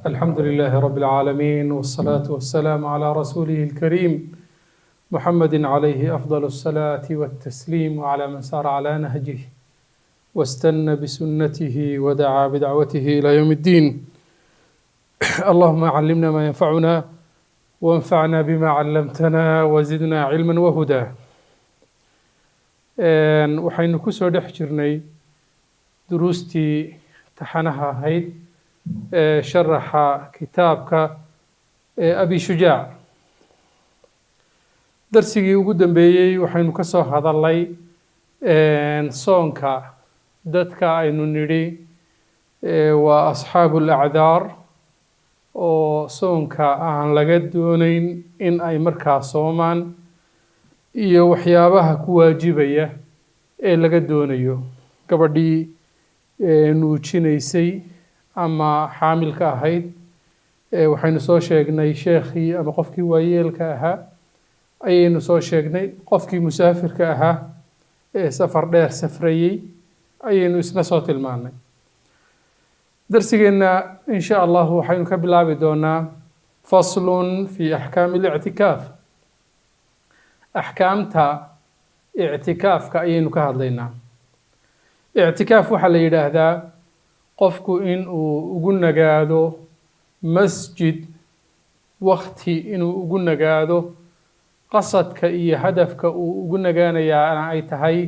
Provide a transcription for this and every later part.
الحمد لله رب العالمين والصلاة والسلام على رسوله الكريم محمد عليه أفضل الصلاة والتسليم وعلى من سار على نهجه واستنى بسنته ودعا بدعوته إلى يوم الدين. اللهم علمنا ما ينفعنا وانفعنا بما علمتنا وزدنا علما وهدى. waxaynu ku soo dhex jirnay duruustii taxanaha ahayd sharaxa kitaabka abi shujaac. darsigii ugu dambeeyey waxaynu ka soo hadalnay soonka dadka aynu nidhi waa asxaabu lacdaar oo soonka aan laga doonayn in ay markaa soomaan iyo waxyaabaha ku waajibaya ee laga doonayo. gabadhii nuujinaysay ama xaamilka ahayd waxaynu soo sheegnay sheekhii ama qofkii waayeelka ahaa ayaynu soo sheegnay. qofkii musaafirka ahaa ee safar dheer safrayey ayaynu isna soo tilmaanay. darsigeenna in sha allah waxaynu ka bilaabi doonaa faslun fi axkaami اlictikaaf. axkaamta ictikaafka ayaynu ka hadlaynaa. ictikaaf waxaa la yidhaahdaa qofku in uu ugu nagaado masjid wakti inuu ugu nagaado qasadka iyo hadafka uu ugu nagaanayaana ay tahay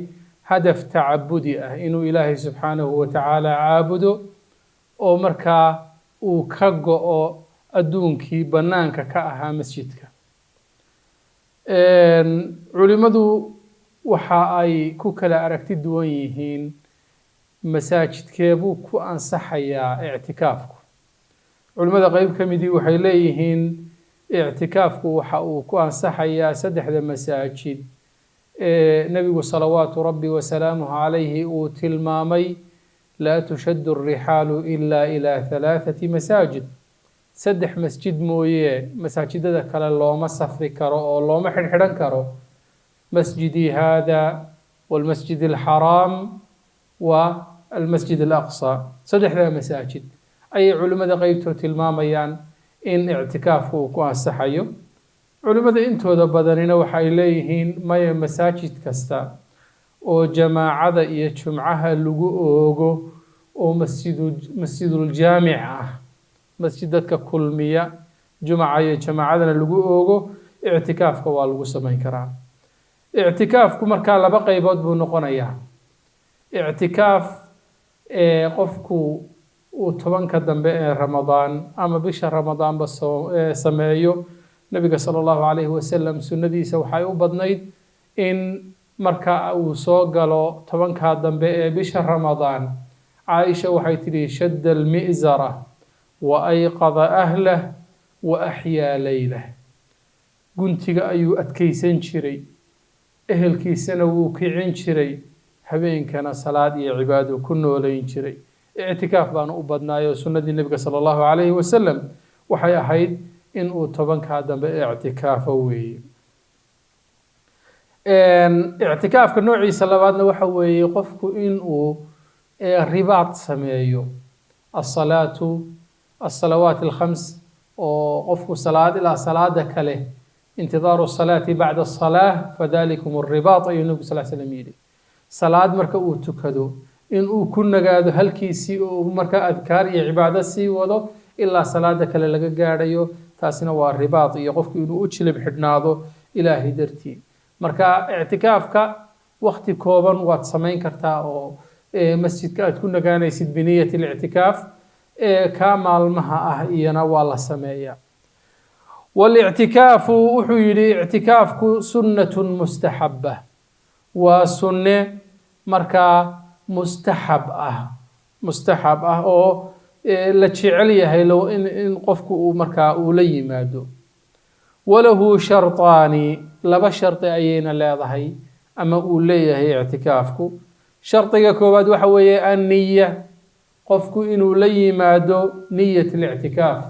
hadaf tacabudi ah, inuu ilaahay subxaanahu wa tacaala caabudo oo markaa uu ka go-o adduunkii bannaanka ka ahaa masjidka. culimadu waxa ay ku kala aragti duwan yihiin masaajidkeebuu ku ansaxayaa ictikaafku. culimada qeyb ka midii waxay leeyihiin ictikaafku waxa uu ku ansaxayaa saddexda masaajid ee nebigu salawaatu rabbi wasalaamuhu calayhi uu tilmaamay laa tushaddu alrixaalu ilaa ilaa halaathati masaajid. saddex masjid mooye masaajidada kale looma safri karo oo looma xidhxidhan karo. masjidii haada walmasjid alxaraam wa almasjid alaqsa. saddexdaa masaajid ayay culimmada qeybtood tilmaamayaan in ictikaafku uu ku ansaxayo. culimmada intooda badanina waxay leeyihiin maya, masaajid kasta oo jamaacada iyo jumcaha lagu oogo oo masjiduljaamic ah, masjid dadka kulmiya jumca iyo jamaacadana lagu oogo, ictikaafka waa lagu samayn karaa. ictikaafku markaa laba qeybood buu noqonayaa. ictikaaf qofku uu tobanka dambe ee ramadaan ama bisha ramadaanba sameeyo. nabiga sala allahu calayhi wasalam sunnadiisa waxay u badnayd in marka uu soo galo tobankaa dambe ee bisha ramadaan, caaisha waxay tidhi shadda almi'zara wa ayqada ahlah wa axyaa leylah. guntiga ayuu adkaysan jiray, ehelkiisana wuu kicin jiray, habeenkana salaad iyo cibaado ku noolayn jiray. ictikaaf baanu u badnaayo sunnadii nebiga sala allahu calayhi wasalam waxay ahayd in uu tobankaa dambe ictikaafo weeye. ictikaafka noociisa labaadna waxa weeye qofku in uu ribaad sameeyo. الصلوات الخمس oo qofku salaad ilaa salaada kale intidaaru salaati bacda الصلاة fadalikum الرibaaط ayuu nebigu sal slam yidhi. salaad marka uu tukado in uu ku nagaado halkiisii oo markaa adkaar iyo cibaado sii wado ilaa salaada kale laga gaadhayo, taasina waa ribaad iyo qofku inuu u jilib xidhnaado ilaahay dartii. marka ictikaafka wakti kooban waad samayn kartaa oo masjidka aad ku nagaanaysid biniyat اlictikaaf ka maalmaha ah iyana waa la sameeyaa. walictikaafu wuxuu yidhi ictikaafku sunnatun mustaxaba, waa sunne markaa mustaxab ah oo la jecel yahay low in qofku uu markaa uu la yimaado. walahu sharطaani, laba shardi ayayna leedahay ama uu leeyahay ictikaafku. shardiga koowaad waxa weeye anniya, qofku inuu la yimaado niyat اlictikaaf,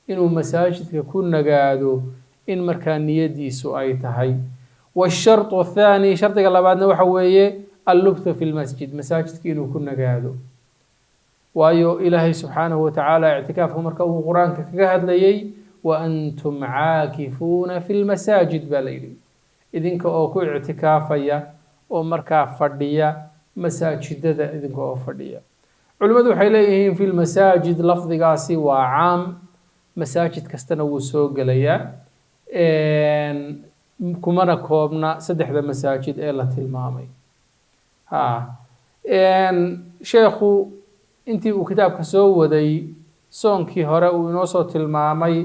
inuu masaajidka ku nagaado in markaa niyadiisu ay tahay. waالsharط الthaani, shardiga labaadna waxa weeye allubthu fi lmasjid, masaajidka inuu ku nagaado. waayo ilaahay subxaanahu watacaala ictikaafka marka uu qur-aanka kaga hadlayay wa antum caakifuuna fi lmasaajid baa la yidhi idinka oo ku ictikaafaya oo markaa fadhiya masaajidada idinka oo fadhiya culimmadu waxay leeyihiin fi lmasaajid lafdigaasi waa caam masaajid kastana wuu soo gelayaa kumana koobna saddexda masaajid ee la tilmaamay sheekhu intii uu kitaabka soo waday soonkii hore uu inoo soo tilmaamay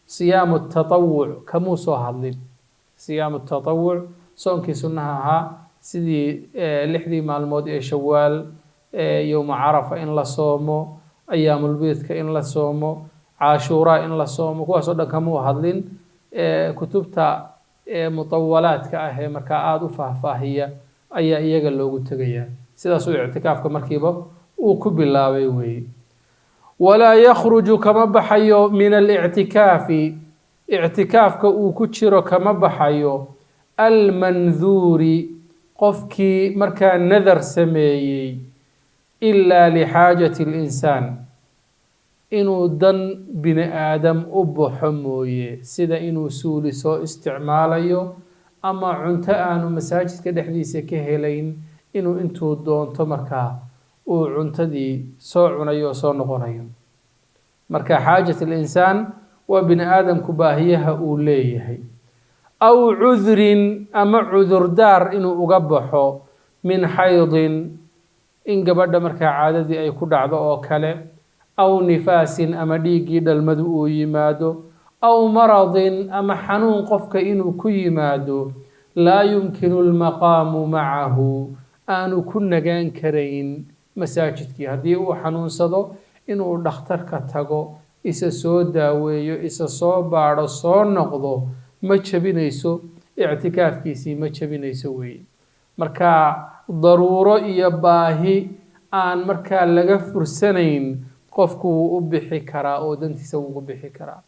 siyaamu tatawuc kamuu soo hadlin siyaamu tatawuc soonkii sunnaha ahaa sidii 6dii maalmood ee shawaal yowma carafa in la soomo ayaamulbiidka in la soomo caashuuraa in la soomo kuwaasoo dhan kamuu hadlin kutubta mutawalaadka ah ee markaa aada u faahfaahiya ayaa iyaga loogu tegayaa sidaasuu ictikaafka markiiba uu ku bilaabay weeye walaa yakhruju kama baxayo min alictikaafi ictikaafka uu ku jiro kama baxayo almanduuri qofkii markaa nadar sameeyey ilaa lixaajati linsaan inuu dan bini aadam u baxo mooye sida inuu suuli soo isticmaalayo ama cunto aanu masaajidka dhexdiisa ka helayn inuu intuu doonto markaa uu cuntadii soo cunayo oo soo noqonayo marka xaajat alinsaan waa bini aadamku baahiyaha uu leeyahay aw cudrin ama cudurdaar inuu uga baxo min xaydin in gabadha markaa caadadii ay ku dhacdo oo kale aw nifaasin ama dhiiggii dhalmadu uu yimaado aw maradin ama xanuun qofka inuu ku yimaado laa yumkinu almaqaamu macahu aanu ku nagaan karayn masaajidkii haddii uu xanuunsado inuu dhakhtarka tago isa soo daaweeyo isa soo baadho soo noqdo ma jabinayso ictikaafkiisii ma jabinayso weeye marka daruuro iyo baahi aan markaa laga fursanayn qofku wuu u bixi karaa oo dantiisa wuu u bixi karaa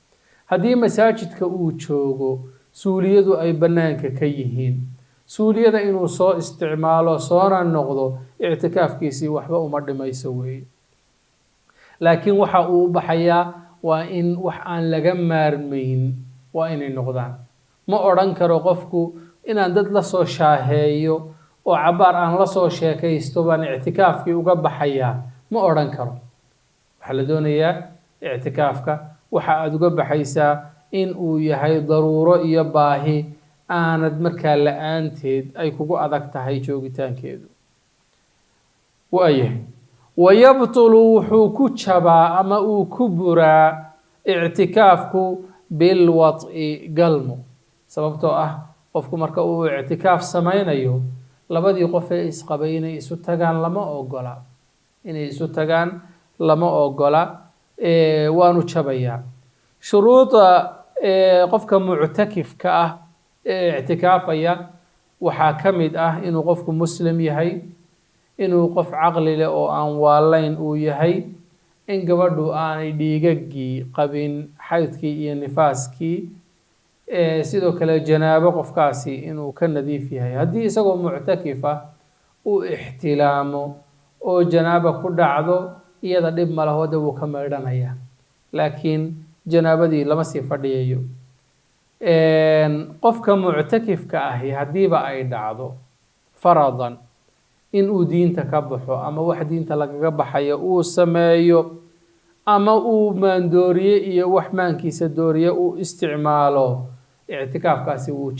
haddii masaajidka uu joogo suuliyadu ay bannaanka ka yihiin suuliyada inuu soo isticmaalo soona noqdo ictikaafkiisii waxba uma dhimayso weeye laakiin waxa uu u baxayaa waa in wax aan laga maarmayn waa inay noqdaan ma odhan karo qofku inaan dad la soo shaaheeyo oo cabaar aan la soo sheekaysto baan ictikaafkii uga baxayaa ma odhan karo waxaa la doonayaa ictikaafka waxa aada uga baxaysaa in uu yahay daruuro iyo baahi aanad markaa la-aanteed ay kugu adag tahay joogitaankeedu waayahay wayabtulu wuxuu ku jabaa ama uu ku buraa ictikaafku bilwad'i galmo sababtoo ah qofku marka uu ictikaaf samaynayo labadii qof ee isqabay inay isu tagaan lama ogola waanu jabayaa shuruuda qofka muctakifka ah ee ictikaafaya waxaa ka mid ah inuu qofku muslim yahay inuu qof caqli leh oo aan waalayn uu yahay in gabadhu aanay dhiigagii qabin xaydkii iyo nifaaskii sidoo kale janaabo qofkaasi inuu ka nadiif yahay haddii isagoo muctakif ah uu ixtilaamo oo janaaba ku dhacdo iyada dhib ma laho de wuu ka maydhanaya laakiin janaabadii lama sii fadhiyayo qofka muctakifka ahi haddiiba ay dhacdo faradan in uu diinta ka baxo ama wax diinta lagaga baxayo uu sameeyo ama uu maandooriye iyo wax maankiisa dooriye uu isticmaalo ictikaafkaasi wuu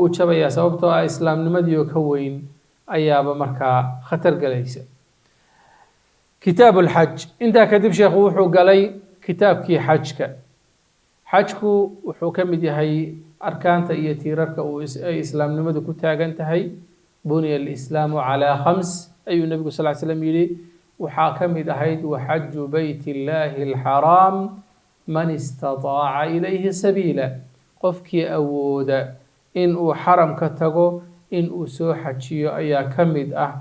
jabayaa sababtoo ah islaamnimadiioo ka weyn ayaaba markaa khatar galaysa kitaab ulxaj intaa kadib sheekhu wuxuu galay kitaabkii xajka xajku wuxuu ka mid yahay arkaanta iyo tiirarka ay islaamnimadu ku taagan tahay buniya alislaamu calaa 5 ayuu nebigu sal slam yidhi waxaa ka mid ahayd waxaju beyt illaahi alxaraam man istataaca ilayhi sabiila qofkii awooda in uu xaramka tago in uu soo xajiyo ayaa ka mid ah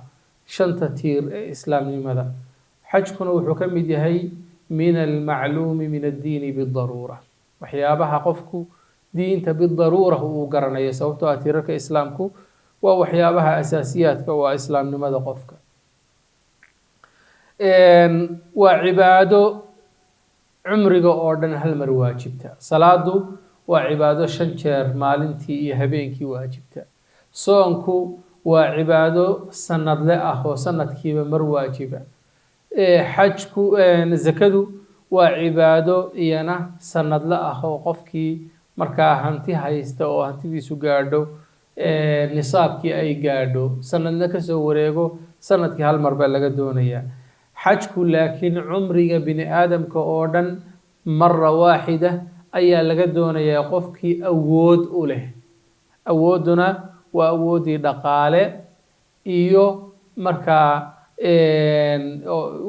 5 tiir ee islaamnimada xajkuna wuxuu ka mid yahay min almacluumi min addiini bidaruura waxyaabaha qofku diinta bidaruura uu garanayo sababtoo ah tiirarka islaamku waa waxyaabaha asaasiyaadka waa islaamnimada qofka وعباده عمرك أوردن هل مر واجبته صلاة وعباده شنشر مالنتي يهبينك واجبته صونكو وعباده سند لأه وسند كيف مر واجبه حجكو زكدو وعباده ينا سند لأه وقفكي marka hanti haysta oo hantidiisu gaadho nisaabkii ay gaadho sanadna ka soo wareego sanadkii hal mar baa laga doonayaa xajku laakiin cumriga bini aadamka oo dhan marra waaxida ayaa laga doonayaa qofkii awood u leh awooduna waa awoodii dhaqaale iyo markaa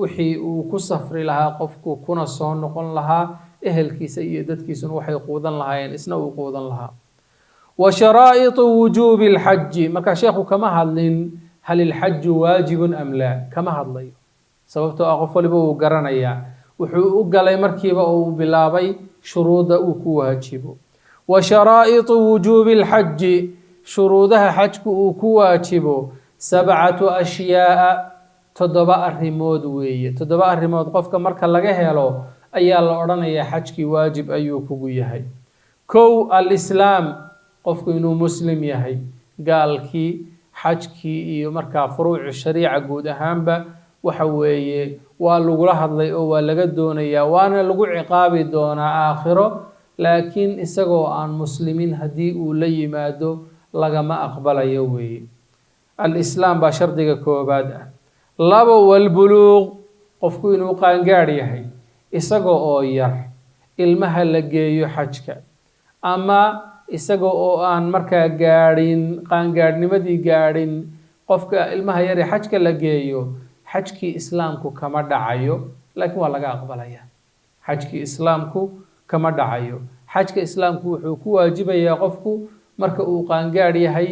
wixii uu ku safri lahaa qofku kuna soo noqon lahaa ehelkiisa iyo dadkiisuna waxay quudan lahaayeen isna uu quudan lahaa وشرائط وجوب الحج marka sheekhu kama hadlin hal الحج واجب أم لا kama hadlayo sababtoo ah qof waliba uu garanaya wuxuu u galay markiiba uu bilaabay shuruuda uu ku waajibo وشرائط وجوب الحج shuruudaha xajku uu ku waajibo 7 أشياء toddoba arrimood weeye toddoba arrimood qofka marka laga helo ayaa la oranayaa xajkii waajib ayuu kugu yahay kow al-islaam qofku inuu muslim yahay gaalkii xajkii iyo markaa furuuc shariica guud ahaanba waxa weeye waa lagula hadlay oo waa laga doonayaa waana lagu ciqaabi doonaa aakhiro laakiin isagoo aan muslimin haddii uu la yimaado lagama aqbalayo weeye al-islaam baa shardiga koobaad ah labo walbuluuq qofku inuu qaangaadh yahay isagoo oo yar ilmaha la geeyo xajka ama isagoo oo aan markaa gaadhin qaangaadhnimadii gaadhin qofka ilmaha yar ee xajka la geeyo xajkii islaamku kama dhacayo laakiin waa laga aqbalayaa xajkii islaamku kama dhacayo xajka islaamku wuxuu ku waajibayaa qofku marka uu qaangaadh yahay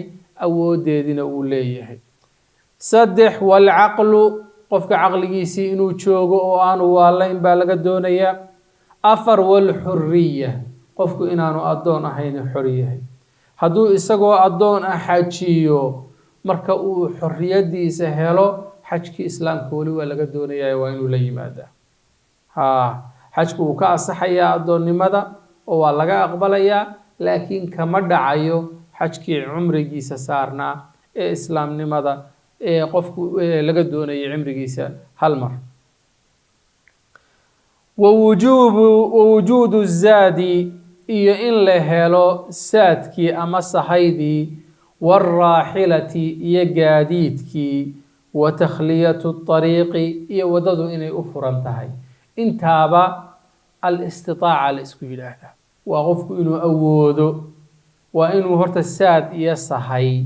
awoodeedina uu leeyahay saddex walcaqlu qofka caqligiisii inuu joogo oo aanu waalayn baa laga doonayaa afar walxuriya qofku inaanu addoon ahayn xor yahay hadduu isagoo addoon ah xajiyo marka uu xorriyadiisa helo xajkii islaamka weli waa laga doonayaa waa inuu la yimaadaa xajku wuu ka asaxayaa addoonnimada oo waa laga aqbalayaa laakiin kama dhacayo xajkii cumrigiisa saarnaa ee islaamnimada ee qofku laga doonayay cimrigiisa hal mar wawujuudu zaadi iyo in la helo saadkii ama sahaydii والراحلة يجاديدكي وتخلية الطريق يودد إني أفرنتهاي انتابا الاستطاعة الاسكويل هذا وغفك إنه أوودو وإنه هرت الساد يصحي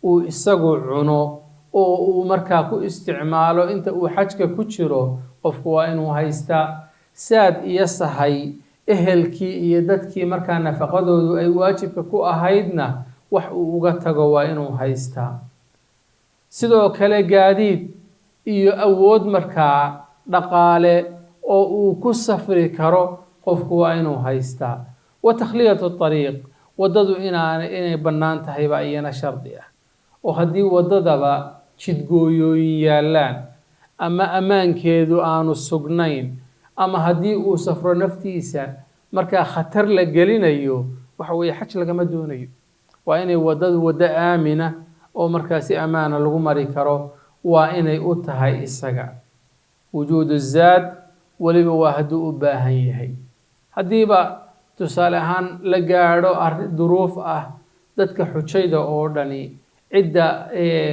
وإساقو عنو ومركاكو استعماله انت وحجك كتشرو غفك وإنه هايستا ساد يصحي إهلكي يددكي مركا نفقدو أي واجبك كو أهيدنا wax uu uga tago waa inuu haystaa sidoo kale gaadiid iyo awood markaa dhaqaale oo uu ku safri karo qofku waa inuu haystaa wa takhliyatu tariiq wadadu inay bannaan tahay baa iyana shardi ah oo haddii wadadaba jidgooyooyin yaalaan ama ammaankeedu aanu sugnayn ama haddii uu safro naftiisa markaa khatar la gelinayo waxa weeye xaj lagama doonayo waa inay wadadu wada aamina oo markaasi amaana lagu mari karo waa inay u tahay isaga wujuudu zaad waliba waa hadduu u baahan yahay haddiiba tusaale ahaan la gaadho duruuf ah dadka xujayda oo dhani cidda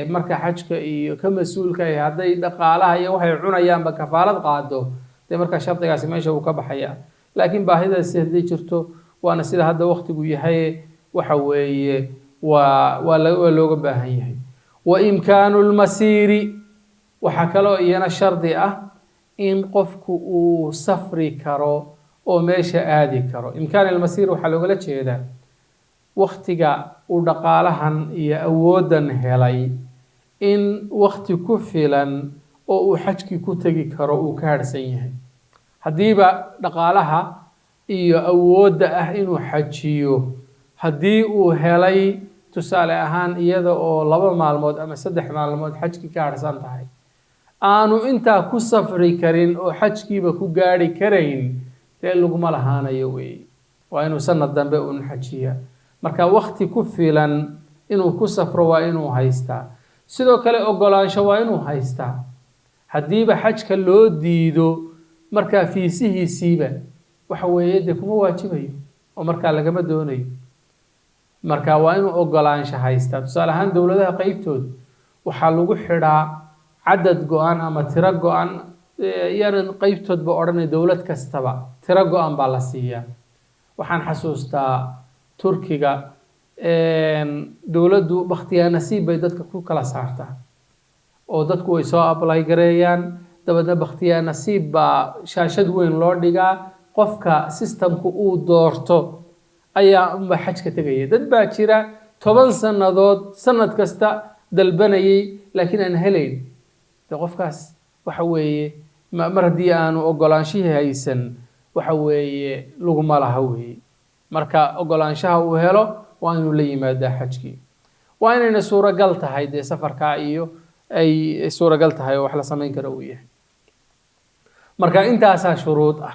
marka xajka iyo ka mas-uulka ah hadday dhaqaalaha iyo waxay cunayaanba kafaalad qaado dee markaa shardigaasi meesha uu ka baxaya laakiin baahidaasi hadday jirto waana sida hadda waqtigu yahay waxa weeye waa looga baahan yahay wa imkaanu lmasiiri waxa kaloo iyana shardi ah in qofku uu safri karo oo meesha aadi karo imkaan almasiir waxaa loogala jeedaa waqtiga uu dhaqaalahan iyo awoodan helay in waqti ku filan oo uu xajkii ku tegi karo uu ka harhsan yahay haddiiba dhaqaalaha iyo awoodda ah inuu xajiyo haddii uu helay tusaale ahaan iyada oo 2 maalmood ama 3 maalmood xajkii ka harsan tahay aanu intaa ku safri karin oo xajkiiba ku gaari karayn dee laguma lahaanayo weeye waa inuu sanad dambe uun xajiya marka waqti ku filan inuu ku safro waa inuu haystaa sidoo kale ogolaansho waa inuu haystaa haddiiba xajka loo diido markaa fiisihiisiiba waxa weeye dee kuma waajibayo oo markaa lagama doonayo marka waa inuu ogolaansho haystaa tusaale ahaan dowladaha qaybtooda waxaa lagu xidhaa cadad go-an ama tiro go-an yaanan qaybtoodba odhanay dowlad kastaba tiro go-an baa la siiyaa waxaan xasuustaa turkiga dowladdu bakhtiyaa nasiib bay dadka ku kala saartaa oo dadku way soo apply gareeyaan dabeedna bakhtiyaa nasiib baa shaashad weyn loo dhigaa qofka systemku uu doorto ayaa unba xajka tegaya dad baa jira 10 sannadood sanad kasta dalbanayay laakiin aan helayn de qofkaas waxa weeye mar haddii aanu ogolaanshihii haysan waxa weeye laguma laha weeye marka ogolaanshaha uu helo waa inuu la yimaadaa xajkii waa inayna suuragal tahay dee safarkaa iyo ay suuragal tahay oo wax la samayn karo uu yahay marka intaasaa shuruud ah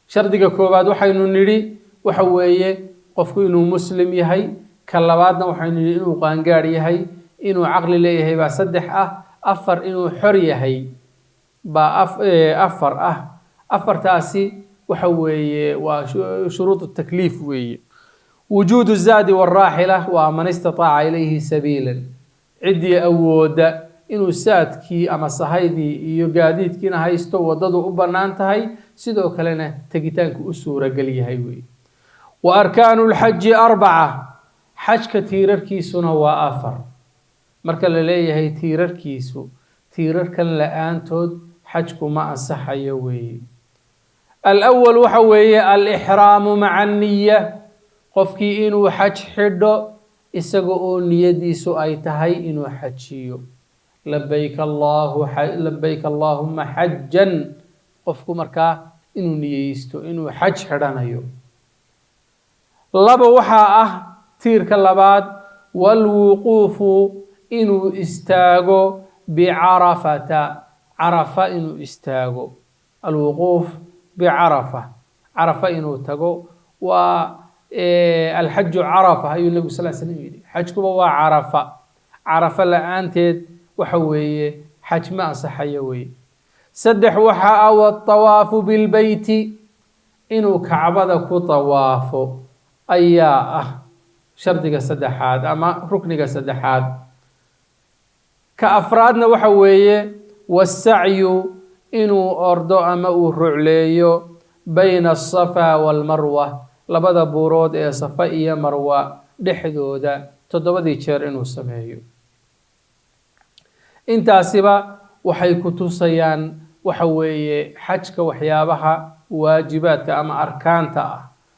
shardiga koowaad waxaynu nidhi waxa weeye qofku inuu muslim yahay ka labaadna waxaynu nidhi inuu qaangaar yahay inuu caqli leeyahay baa 3 ah 4 inuu xor yahay baa 4 ah afartaasi waxa weeye waa shuruud takliif weeye وجود الزاد والراحلة ومن استطاع إليه سبيلا عدي أودا إنه سادكي أما صهيدي يقاديد كينا هايستو ودادو أبنانتهاي سيدو كلنا تجتانك أسورة قليه هايوي وأركان الحج 4 حج كتيرر كيسونا وآفر مركا لليه هي تيرر كيسو تيرر كان لآنتود حجكو ما أصح يوي الأول وحوي الإحرام مع النية qofkii inuu xaj xidho isaga oo niyadiisu ay tahay inuu xajiyo labbayk allahumma xajjan qofku markaa inuu niyeysto inuu xaj xidhanayo laba waxaa ah tiirka labaad walwuquufu inuu istaago bicarafata carafa inuu istaago alwuquuf bicarafa carafa inuu tago waa الحج عرفة أي النبي صلى الله عليه وسلم يقول حجكم هو عرفة لأنتد وحوي حج ما صحيوي سدح وحاء والطواف بالبيت إنه كعبدك طواف أياه شرطك سدحات أما ركنك سدحات كأفرادنا وحوي والسعي إنه أرضو أما أرعليو بين الصفا والمروة labada buurood ee Safa iyo Marwa dhexdooda 7 jeer inuu sameeyo intaasiba waxay ku tusayaan waxa weeye xajka waxyaabaha waajibaadka ama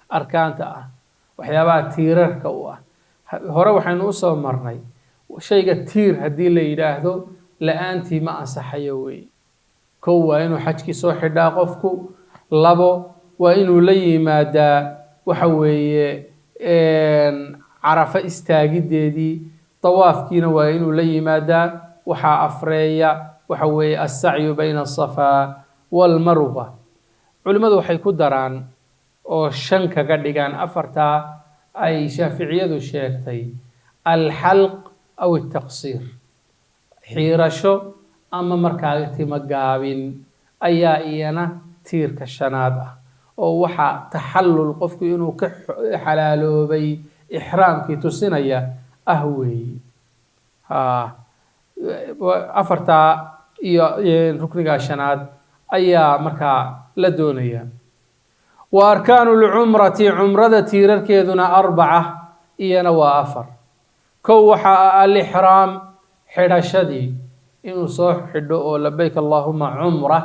arkaanta ah waxyaabaha tiirarka u ah hore waxaynu u soo marnay shayga tiir hadii la yiraahdo la'aantii ma ansaxayo weey koow waa inuu xajkii soo xidhaa qofku labo waa inuu la yimaadaa waxa weeye carafa istaagideedii tawaafkiina waa inuu la yimaadaa waxa afreeya waxa weeye as-sa'yu bayna as-safa wal marwa culimadu waxay ku daraan oo 5 kaga dhigaan afarta ay shaafiiciyadu sheegtay al-halq aw at-taqsir xiirasho ama markaa timagaabin ayaa iyana tiirka shanaad ah oo waxa taxallul qofku inuu ka xalaaloobay ihraamkii tusinaya weey afarta iyo rukniga shanaad ayaa markaa la doonaya wa arkaanul umrati umrada tiirarkeeduna 4 iyana waa 4 kow waxa al-ihraam xidhashadii inuu soo xidho oo labbayk allahumma umrah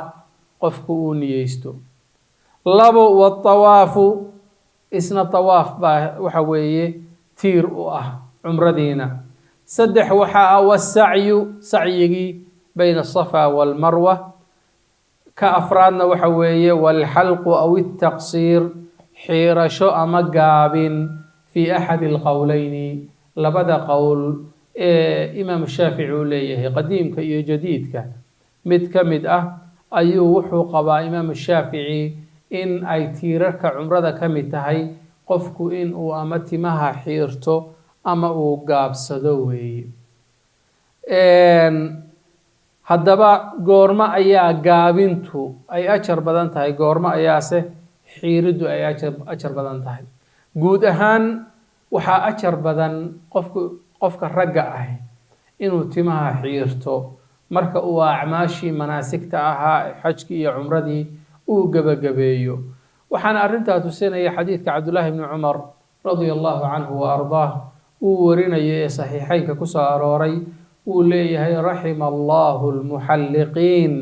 qofku uu niyeysto labo watawaafu isna tawaaf baa waxa weeye tiir u ah umradiina saddex waxa wasacyu sacyigi bayna safa wal marwa ka afraadna waxa weeye wal halqu aw at-taqsir xirasho ama gaabin fi ahad al-qawlayn labada qawl imam shafi'i leeyahay qadiimka iyo jadiidka mid ka mid ah ayuu wuxuu qabaa imaam shaafici in ay tiirarka cumrada ka mid tahay qofku in uu ama timaha xiirto ama uu gaabsado weeye. haddaba goormo ayaa gaabintu ay ajar badan tahay, goormo ayaase xiiriddu ay ajar badan tahay? guud ahaan waxaa ajar badan qofka ragga ah inuu timaha xiirto marka uu acmaashii manaasigta ahaa xajkii iyo cumradii uu gabagabeeyo. waxaana arrintaa tusinaya xadiidka cabdullaahi bni cumar radia allahu canhu wa ardaah uu warinayo ee saxiixeynka ku soo arooray. uu leeyahay raxima allahu lmuxalliqiin.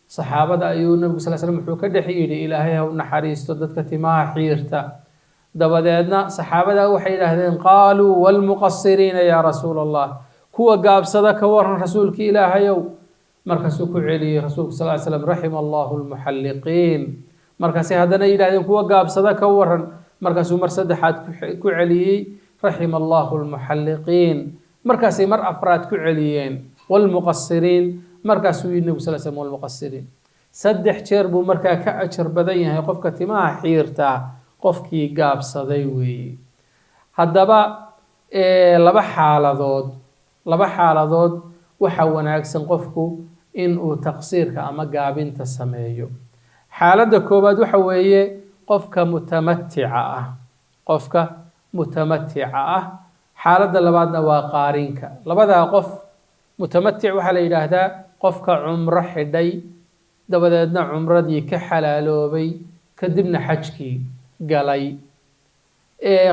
saxaabada ayuu nabigu sal slam wuxuu ka dhex yidhi ilaahay ha u naxariisto dadka timaha xiirta. dabadeedna saxaabada waxay yidhaahdeen qaaluu waalmuqasiriina yaa rasuula allah, kuwa gaabsada ka waran rasuulka ilaahayow. markaasuu ku celiyey rasuulku sal slam raxima allahu lmuxalliqiin. markaasay haddana yidhahdeen kuwa gaabsada ka waran. markaasuu mar saddexaad ku celiyey raxima allahu lmuxalliqiin. markaasay mar afraad ku celiyeen waalmuqasiriin. markaasuu yidhi nebigu sal slam waalmuqasiriin. 3 jeer buu markaa ka ajar badan yahay qofka timaha xiirtaa qofkii gaabsaday weeye. haddaba laba xaaladood waxaa wanaagsan qofku in uu taqsiirka ama gaabinta sameeyo. xaaladda koowaad waxa weeye qofka mutamatica ah. xaaladda labaadna waa qaarinka. labadaa qof, mutamatic waxaa la yidhaahdaa qofka cumro xidhay dabadeedna cumradii ka xalaaloobay kadibna xajkii galay.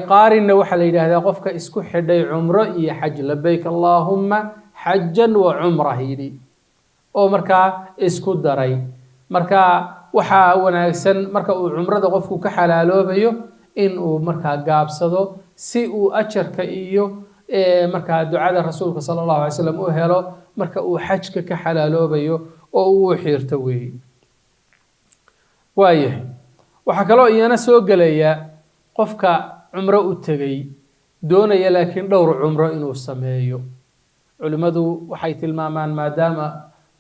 qaarinna waxaa la yidhaahdaa qofka isku xidhay cumro iyo xaj, labayk allaahumma xajan wa cumra yidhi, oo markaa isku daray. marka waxaa wanaagsan marka uu cumrada qofku ka xalaaloobayo in uu markaa gaabsado si uu ajarka iyo markaa ducada rasuulka sala allahu alay slam u helo marka uu xajka ka xalaaloobayo oo uu xiirto weeye. waayahay, waxaa kaloo iyana soo gelaya qofka cumro u tegay doonaya laakiin dhowr cumro inuu sameeyo. culimmadu waxay tilmaamaan maadaama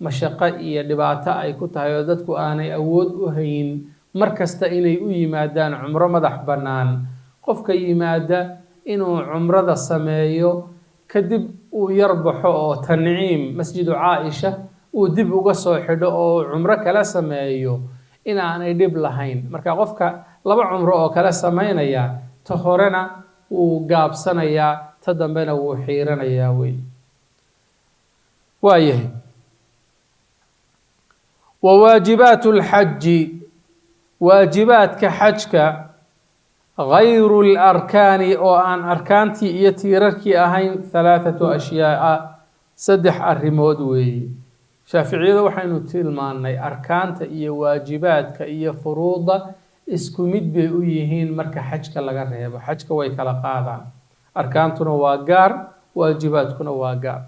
mashaqo iyo dhibaato ay ku tahay oo dadku aanay awood u hayn mar kasta inay u yimaadaan cumro madax bannaan, qofka yimaada inuu cumrada sameeyo kadib uu yar baxo oo tanciim masjidu caaisha uu dib uga soo xidho oo cumro kala sameeyo inaanay dhib lahayn. marka qofka 2 cumro oo kala samaynaya, ta horena wuu gaabsanayaa, ta dambena wuu xiiranayaa wey. waayahay, wawaajibaatu lxaji, waajibaadka xajka gayru larkaani oo aan arkaantii iyo tiirarkii ahayn 3 ashyaaa, 3 arrimood weeye. shaaficiyada waxaynu tilmaannay arkaanta iyo waajibaadka iyo furuuda isku mid bay u yihiin marka xajka laga reebo. xajka way kala qaadaan, arkaantuna waa gaar, waajibaadkuna waa gaar.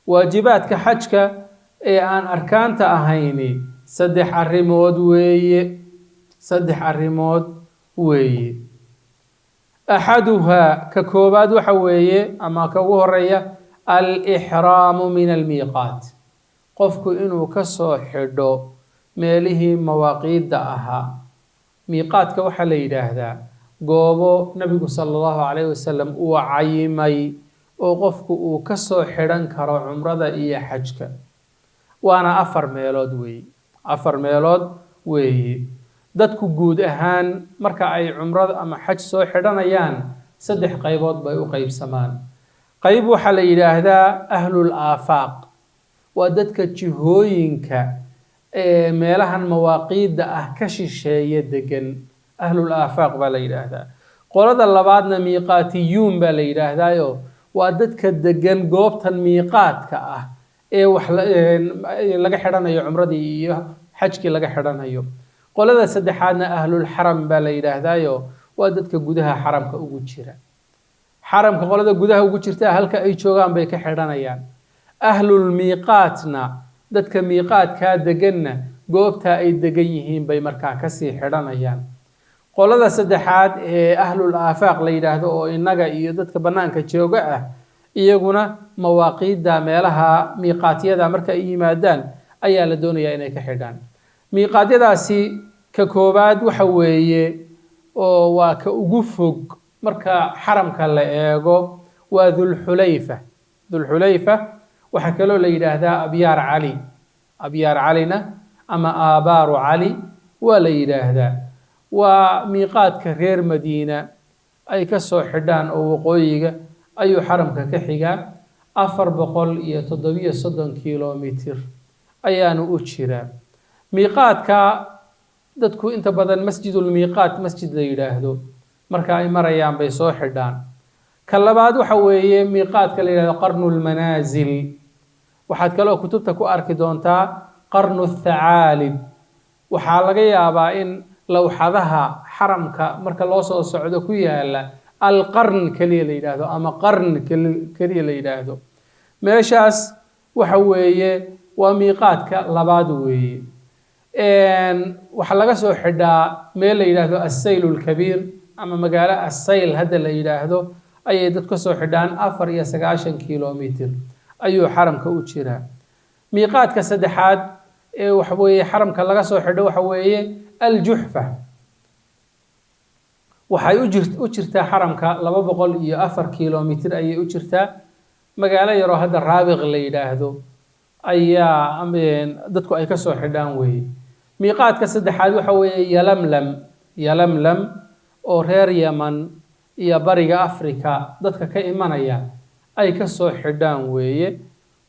waajibaadka xajka ee aan arkaanta ahayni 3 arrimood weeye. 3 arrimood weeye. axaduhaa, ka koobaad waxa weeye ama ka ugu horeeya alixraamu min almiiqaat, qofku inuu ka soo xidho meelihii mawaaqiidda ahaa. miiqaadka waxaa la yidhaahdaa goobo nabigu sala allahu calayhi wasalam uu cayimay oo qofku uu ka soo xidhan karo cumrada iyo xajka. waana 4 meelood weeye. 4 meelood weeye. dadku guud ahaan marka ay cumrada ama xaj soo xidhanayaan 3 qaybood bay u qaybsamaan. qayb waxaa la yidhaahdaa ahlul aafaaq, waa dadka jihooyinka meelahan mawaaqiidda ah ka shisheeye degan. ahlul aafaaq baa la yidhaahdaa. qolada labaadna miiqaatiyuun baa la yidhaahdaayo waa dadka degan goobtan miiqaadka ah ee wax laga xidhanayo cumradii iyo xajkii laga xidhanayo. qolada saddexaadna ahlulxaram baa la yidhaahdaayo waa dadka gudaha xaramka ugu jira. xaramka qolada gudaha ugu jirta halka ay joogaan bay ka xidhanayaan. ahlulmiiqaatna dadka miiqaadkaa deganna goobtaa ay degan yihiin bay markaa kasii xidhanayaan. qolada saddexaad ee ahlul aafaaq la yidhaahdo oo innaga iyo dadka bannaanka jooga ah, iyaguna mawaaqiidda meelaha miiqaatyada marka ay yimaadaan ayaa la doonayaa inay ka xidhaan. miiqaadyadaasi ka koobaad waxa weeye oo waa ka ugu fog marka xaramka la eego waa dulxulayfa. dulxulayfa waxaa kaloo la yidhaahdaa abyaar cali. abyaar calina ama aabaaru cali waa la yidhaahdaa. waa miiqaadka reer madiina ay ka soo xidhaan oo waqooyiga ayuu xaramka ka xigaa 437 kilomitir ayaanu u jiraa. miiqaadka dadku inta badan masjidul miiqaat masjid la yidhaahdo marka ay marayaan bay soo xidhaan. ka labaad waxa weeye miiqaadka la yidhaahdo qarnul manaasil. waxaad kaloo kutubta ku arki doontaa qarnu thacaalib. waxaa laga yaabaa in lawxadaha xaramka marka loo soo socdo ku yaala alqarn kaliya la yidhaahdo ama qarn kaliya la yidhaahdo. meeshaas waxa weeye waa miiqaadka labaad weeye. waxaa laga soo xidhaa meel la yidhaahdo assayl lkabiir ama magaalo assayl hadda la yidhaahdo ayay dad ka soo xidhaan 94 kilomitir ayuu xaramka u jiraa. miiqaadka saddexaad ee waxa weeye xaramka laga soo xidho waxa weeye aljuxfa. waxay u jirtaa xaramka 204 kilomitir ayay u jirtaa. magaalo yaroo hadda raabiq la yidhaahdo ayaa dadku ay ka soo xidhaan weeye. miiqaadka saddexaad waxa weeye yalamlam. yalamlam oo reer yaman iyo bariga afrika dadka ka imanaya ay ka soo xidhaan weeye.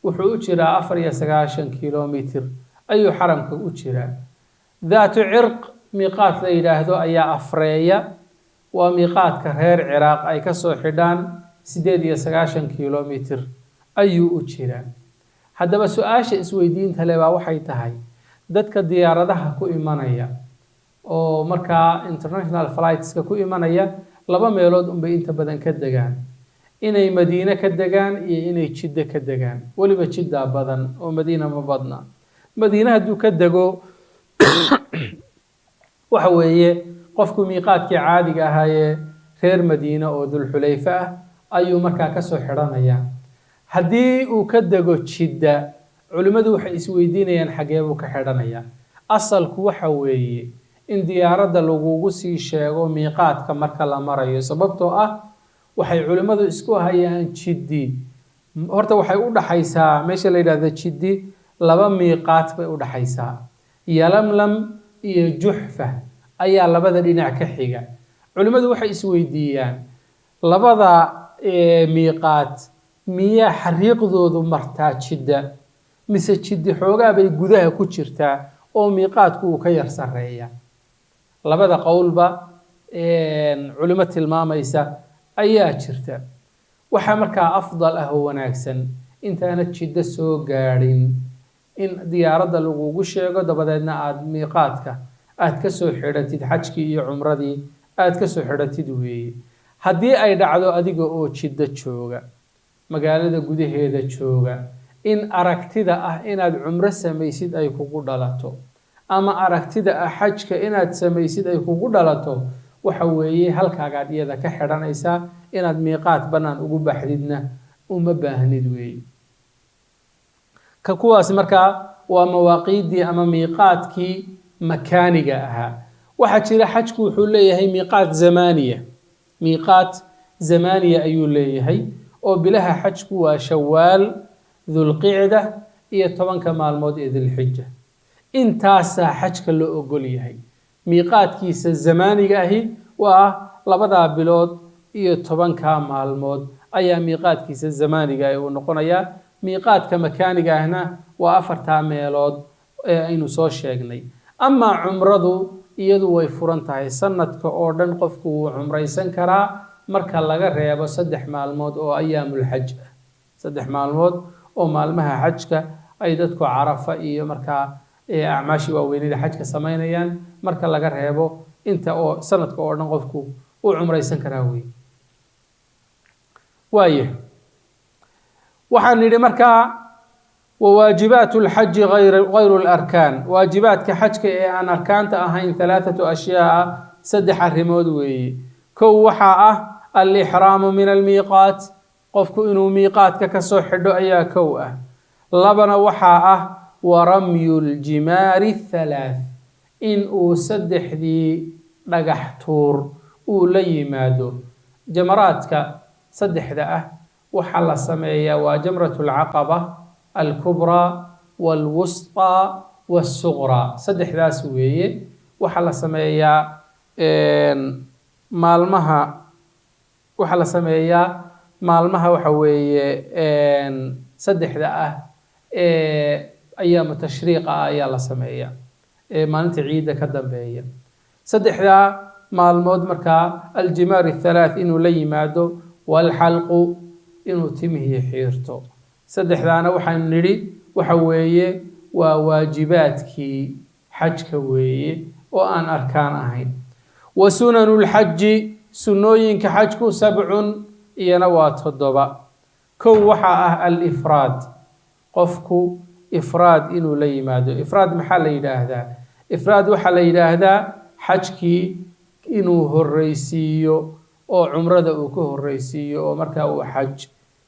wuxuu u jiraa 94 kilomitir ayuu xaramka u jiraa. daatu cirq miiqaad la yidhaahdo ayaa afreeya. waa miiqaadka reer ciraaq ay ka soo xidhaan 98 kilomitir ayuu u jiraa. haddaba su-aasha isweydiinta leh baa waxay tahay dadka diyaaradaha ku imanaya oo markaa international flightska ku imanaya laba meelood unbay inta badan ka degaan. inay madiine ka degaan iyo inay jiddo ka degaan. weliba jiddaa badan oo madiina ma badna. madiine hadduu ka dego waxa weeye qofku miiqaadkii caadiga ahaayee reer madiine oo dulxulayfa ah ayuu markaa ka soo xidhanayaa. haddii uu ka dego jidda culimmadu waxay isweydiinayaan xagee buu ka xidhanayaa. asalku waxa weeye in diyaaradda lagugu sii sheego miiqaadka marka la marayo, sababtoo ah waxay culimmadu isku hayaan jiddi. horta waxay u dhaxaysaa meesha la yidhaahdo jiddi laba miiqaad bay u dhaxaysaa. yalamlam iyo juxfa ayaa labada dhinac ka xiga. culimmadu waxay isweydiiyaan labada miiqaad miyaa xariiqdoodu martaa jidda mise jiddi xoogaa bay gudaha ku jirtaa oo miiqaadku uu ka yar sarreeya. labada qowlba culimo tilmaamaysa ayaa jirta. waxaa markaa afdal ah oo wanaagsan intaanad jiddo soo gaadhin in diyaaradda lagugu sheego dabadeedna aada miiqaadka aad ka soo xidhatid xajkii iyo cumradii aad ka soo xidhatid weeye. haddii ay dhacdo adiga oo jiddo jooga magaalada gudaheeda jooga in aragtida ah inaad cumro samaysid ay kugu dhalato ama aragtida ah xajka inaad samaysid ay kugu dhalato waxa weeye halkaagaad iyada ka xidhanaysaa. inaad miiqaad bannaan ugu baxdidna uma baahnid weeye. ka kuwaas markaa waa mawaaqiiddii ama miiqaadkii makaaniga ahaa. waxaa jira xajku wuxuu leeyahay miiqaad zamaaniya. miiqaad zamaaniya ayuu leeyahay oo bilaha xajku waa shawaal, dulqicda iyo 10 maalmood ee dilxija. intaasaa xajka loo ogol yahay. miiqaadkiisa zamaaniga ahi waa 2 bilood iyo 10 maalmood ayaa miiqaadkiisa zamaaniga uu noqonayaa. miiqaadka makaaniga ahna waa 4 meelood ee aynu soo sheegnay. ama cumradu iyadu way furan tahay. sanadka oo dhan qofku wuu cumraysan karaa marka laga reebo 3 maalmood oo ayaamul xaj ah. 3 maalmood oo maalmaha xajka ay dadku carafa iyo markaa acmaashii waaweynida xajka samaynayaan marka laga reebo inta oo sanadka oo dhan qofku uu cumraysan karaa wey. waaye waxaan nidhi markaa وواجبات الحج غير الأركان. واجبات كحج أن أركان أهين 3 أشياء 3 الرمود وي. كو وحاء الإحرام من الميقات قفك إنو ميقات ككسو حدو أيا كوة. لبنا وحاء ورمي الجمار الثلاث إن أصدح ذي dhagaxtuur uu la yimaado jamaraadka saddexda ah waxaa la sameeyaa waa jamratu alcaqaba alkubraa walwusطaa wاlsuqraa saddexdaas weeye waxaa la sameeyaa maalmaha waxa weeye saddexda ah ayaamu tashriiqa ah ayaa la sameeyaa maalinta ciidda ka dambeeya saddexdaa maalmood markaa aljimaar الثalaaث inuu la yimaado wاlxalqu inuu timihii xiirto saddexdaana waxaanu nidhi waxa weeye waa waajibaadkii xajka weeye oo aan arkaan ahayn wa sunanu اlxaji sunnooyinka xajku 7 iyana waa 7 kow waxaa ah alifraad qofku ifraad inuu la yimaado ifraad maxaa la yidhaahdaa ifraad waxaa la yidhaahdaa xajkii inuu horreysiiyo oo cumrada uu ka horreysiiyo oo markaa uu xaj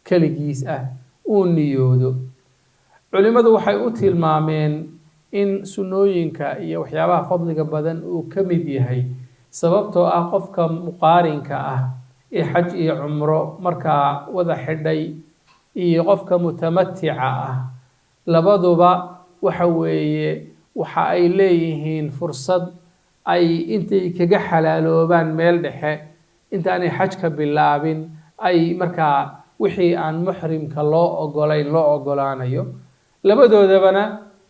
keligiis ah uu niyoodo culimmadu waxay u tilmaameen in sunnooyinka iyo waxyaabaha fadliga badan uu ka mid yahay sababtoo ah qofka muqaarinka ah ee xaj iyo cumro markaa wada xidhay iyo qofka mutamatica ah labaduba waxa weeye waxa ay leeyihiin fursad ay intay kaga xalaaloobaan meel dhexe intaanay xajka bilaabin ay markaa wixii aan muxrimka loo ogolayn loo ogolaanayo labadoodabana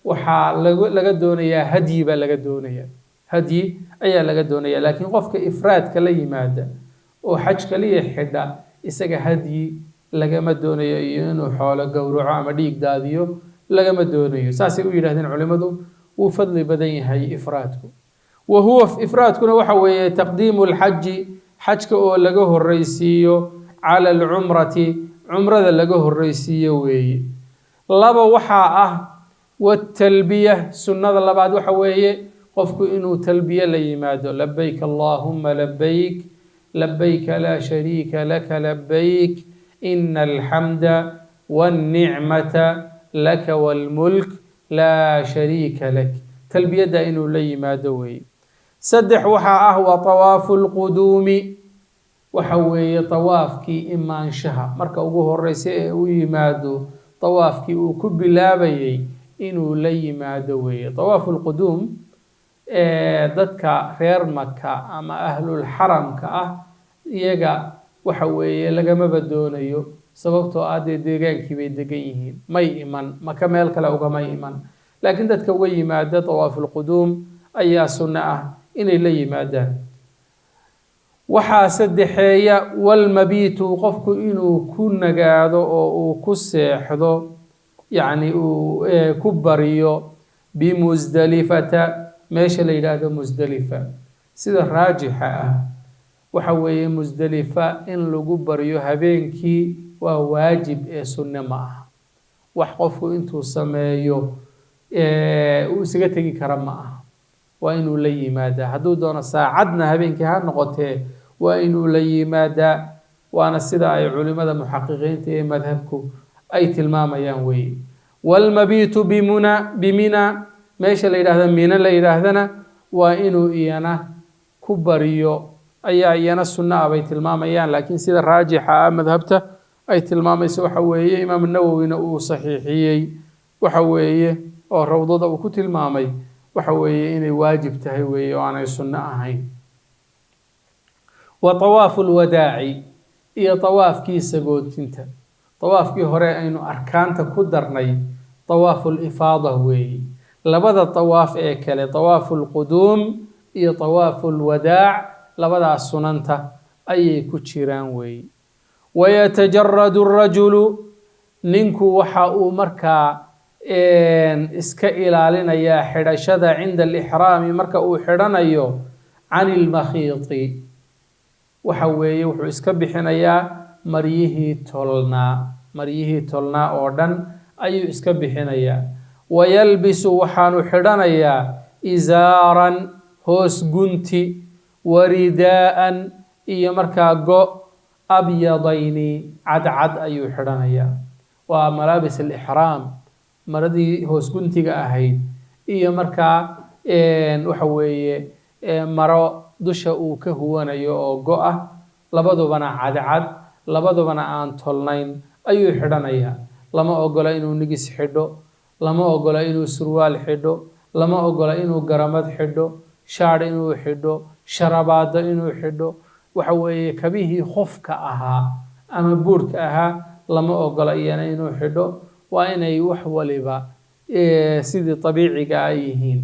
waxaa laga doonayaa hadyi baa laga doonayaa hadyi ayaa laga doonayaa laakiin qofka ifraadka la yimaada oo xaj kaliya xidha isaga hadyi lagama doonayo iyo inuu xoolo gowraco ama dhiig daadiyo lagama doonayo saasay u yidhahdeen culimmadu wuu fadli badan yahay ifraadku وهو إفرادكنا وحوي تقديم الحج حجك أو لجوه الرئيسي على العمرة عمرة لجوه الرئيسي وي لبا وحاء والتلبية سنة الله بعد وحوي قفك إنه تلبية ليماد لبيك اللهم لبيك لبيك لا شريك لك لبيك إن الحمد والنعمة لك والملك لا شريك لك تلبية دا إنه ليماد وي سدح وحاء وطواف القدوم وحوي طوافكي إما انشها مركا أبوه الرئيسي ويمادو طوافكي وكب لابي إنه ليمادوي طواف القدوم ضدك غير مكة أما أهل الحرم كأه يجا وحوي لقى ما بدونيو سببتو آدي ديغان كي بيدقيهين ما يإيمان ما كمال كلا وقا ما يإيمان لكن ذاتك ويمادة طواف القدوم أي سنة إني ليمادة waxaa saddexeeya walmabiitu qofku inuu ku nagaado oo uu ku seexdo yacni uu ku bariyo bimusdalifata meesha la yidhaahdo musdalifa sida raajixa ah waxa weeye musdalifa in lagu bariyo habeenkii waa waajib ee sunne ma aha wax qofku intuu sameeyo uu isaga tegi kara ma aha waa inuu la yimaadaa hadduu doono saacadna habeenkii ha noqotee waa inuu la yimaadaa waana sida ay culimada muxaqiqiinta ee madhabku ay tilmaamayaan weeye walmabiitu bimina meesha la yidhaahdo mina la yidhaahdana waa inuu iyana ku bariyo ayaa iyana sunna ah bay tilmaamayaan laakiin sida raajixa ah madhabta ay tilmaamayso waxa weeye imaam nawowina uu saxiixiyey waxa weeye oo rawdada uu ku tilmaamay waxa weeye inay waajib tahay weeye oo aanay sunno ahayn wa tawaafu lwadaaci iyo tawaafkii sagootinta tawaafkii hore aynu arkaanta ku darnay tawaafu lifaada weeye labada tawaaf ee kale tawaafu lquduum iyo tawaafu lwadaac labadaas sunanta ayay ku jiraan weeye wayatajaradu rajulu ninku waxa uu markaa iska ilaalinayaa xidhashada cinda alixraami marka uu xidhanayo can ilmakhiiti waxa weeye wuxuu iska bixinayaa maryihii tolnaa oo dhan ayuu iska bixinayaa wayalbisu waxaanu xidhanayaa izaaran hoos gunti waridaa'an iyo markaa go abyadayni cadcad ayuu xidhanayaa waa malaabis alixraam maradii hoos guntiga ahayd iyo markaa waxa weeye maro dusha uu ka huwanayo oo go-ah labadubana cadcad labadubana aan tolnayn ayuu xidhanayaa lama ogola inuu nigis xidho lama ogola inuu surwaal xidho lama ogola inuu garamad xidho shaadh inuu xidho sharabaado inuu xidho waxa weeye kabihii khufka ahaa ama buurhka ahaa lama ogola iyana inuu xidho waa inay wax waliba sidii dabiiciga ay yihiin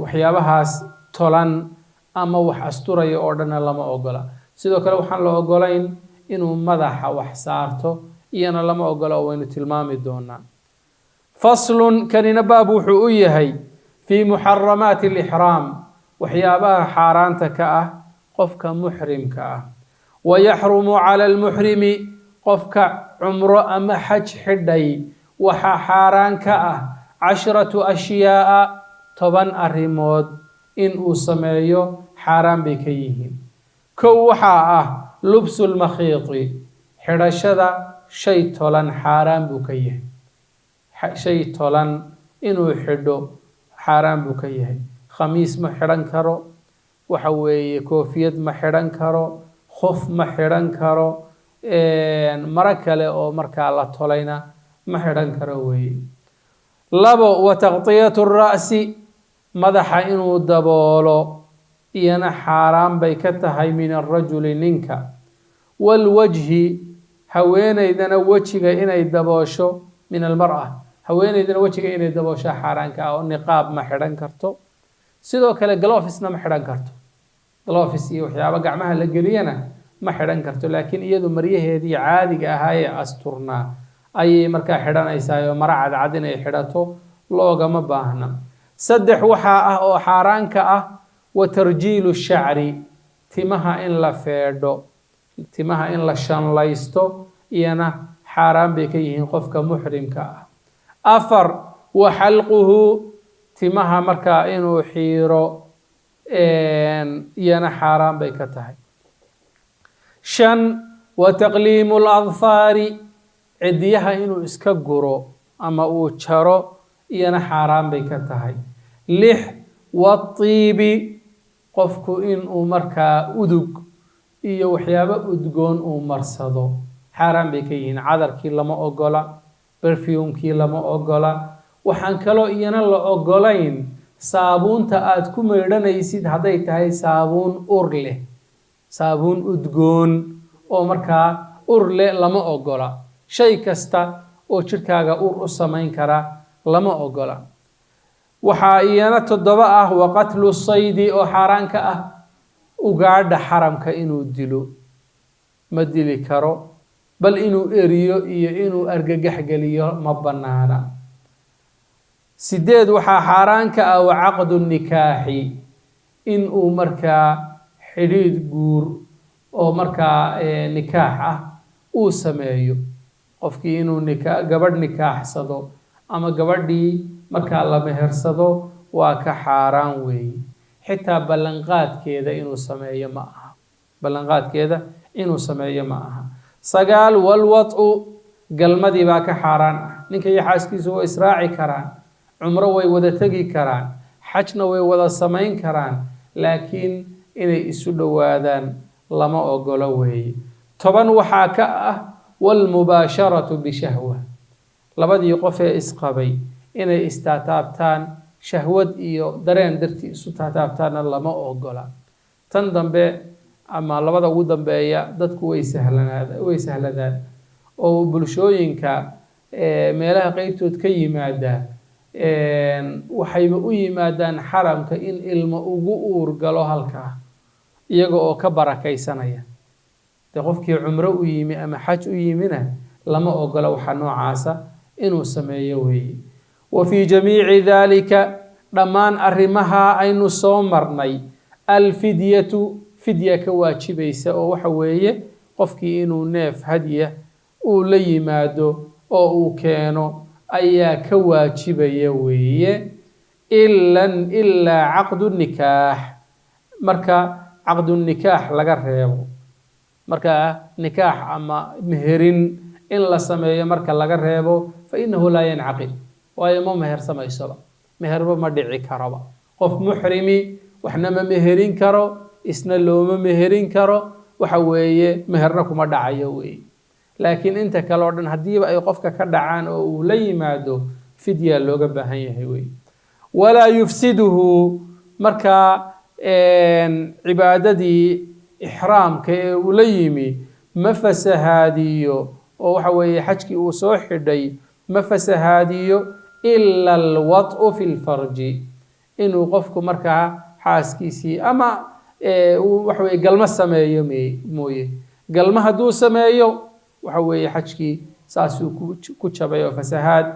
waxyaabahaas tolan ama wax asturaya oo dhanna lama ogola sidoo kale waxaan la ogolayn inuu madaxa wax saarto iyana lama ogola oo waynu tilmaami doonaa faslun kanina baab wuxuu u yahay fii muxaramaati alixraam waxyaabaha xaaraanta ka ah qofka muxrimka ah wayaxrumu cala almuxrimi qofka cumro ama xaj xidhay waxaa xaaraan ka ah 10 ashyaa'a 10 arrimood in uu sameeyo xaaraan bay ka yihiin kow waxaa ah lubsu lmakhiiti xidhashada shay tolan xaaraan buu ka yahay shay tolan inuu xidho xaaraan buu ka yahay khamiis ma xidhan karo waxa weeye koofiyad ma xidhan karo khuf ma xidhan karo maro kale oo markaa la tolayna ma xidhan karo weeye labo wa taqtiyatu ra'si madaxa inuu daboolo iyana xaaraan bay ka tahay min arajuli ninka walwajhi haweenaydana wejiga inay daboosho min almar'a haweenaydana wejiga inay daboosho xaaraanka ah oo niqaab ma xidhan karto sidoo kale glovisna ma xidhan karto glovis iyo waxyaabo gacmaha la geliyana ma xidhan karto laakiin iyadu maryaheedii caadiga ahaa ee asturnaa ayay markaa xidhanaysaa oo maro cadcad inay xidhato loogama baahna saddex waxaa ah oo xaaraanka ah wa tarjiilu shacri timaha in la feedho timaha in la shanlaysto iyana xaaraan bay ka yihiin qofka muxrimka ah afar wa xalquhu timaha markaa inuu xiiro iyana xaaraan bay ka tahay shan wa taqliimu ladfaari cidiyaha inuu iska guro ama uu jaro iyana xaaraan bay ka tahay lix watiibi qofku inuu markaa udug iyo waxyaabo udgoon uu marsado xaaraan bay ka yihiin cadarkii lama ogola berfyumkii lama ogola waxaan kaloo iyana la ogolayn saabuunta aad ku maydhanaysid hadday tahay saabuun ur leh saabuun udgoon oo markaa ur leh lama ogola shay kasta oo jidhkaaga ur u samayn kara lama ogola waxaa iyana 7 ah wa qatlu saydi oo xaaraanka ah ugaadha xaramka inuu dilo ma dili karo bal inuu eriyo iyo inuu argagax geliyo ma bannaana 8 waxaa xaaraanka ah wa caqdu nikaaxi inuu markaa xidhiidh guur oo markaa nikaax ah uu sameeyo qofkii inuu gabadh nikaaxsado ama gabadhii markaa la mehersado waa ka xaaraan weeye xitaa ballanqaadkeeda inuu sameeyo ma aha ballanqaadkeeda inuu sameeyo ma aha 9 walwad'u galmadii baa ka xaaraan ah ninka iyo xaaskiisu way israaci karaan cumro way wada tegi karaan xajna way wada samayn karaan laakiin inay isu dhowaadaan lama ogolo weeye 10 waxaa ka ah walmubaasharatu bishahwa labadii qof ee isqabay inay istaataabtaan shahwad iyo dareen dartii isu taataabtaana lama ogola tan dambe ama labada ugu dambeeya dadku way sahladaan oo bulshooyinka meelaha qaybtood ka yimaada waxayba u yimaadaan xaramka in ilmo ugu uur galo halkaa iyaga oo ka barakaysanaya de qofkii cumro u yimi ama xaj u yimina lama ogola waxa noocaasa inuu sameeyo weeye wa fii jamiici daalika dhammaan arrimaha aynu soo marnay alfidyatu fidya ka waajibaysa oo waxa weeye qofkii inuu neef hadya uu la yimaado oo uu keeno ayaa ka waajibaya weeye ilaa caqdu nikaax marka caqdu nikaax laga reebo marka nikaax ama meherin إن لا سمي مركا لغا ريبو فإنه لا ينعقد waayo ma mehersamaysoba meherba ma dhici karaba qof muxrimi waxna ma meherin karo isna looma meherin karo waxa weeye meherna kuma dhacayo weeye laakiin inta kale oo dhan hadiiba ay qofka ka dhacaan oo uu la yimaado fidya looga baahan yahay weeye walaa yufsiduhu marka cibaadadii ixraamka ee uu la yimi ma fasahaadiyo oo waxa weeye xajkii uu soo xidhay ma fasahaadiyo إلا الوطء في الفرج إنه قفك مركا حاسكيسي أما وحوي قلما سمايو مويه قلما هدو سمايو وحوي حجكي ساسو كتشبايو فسهاد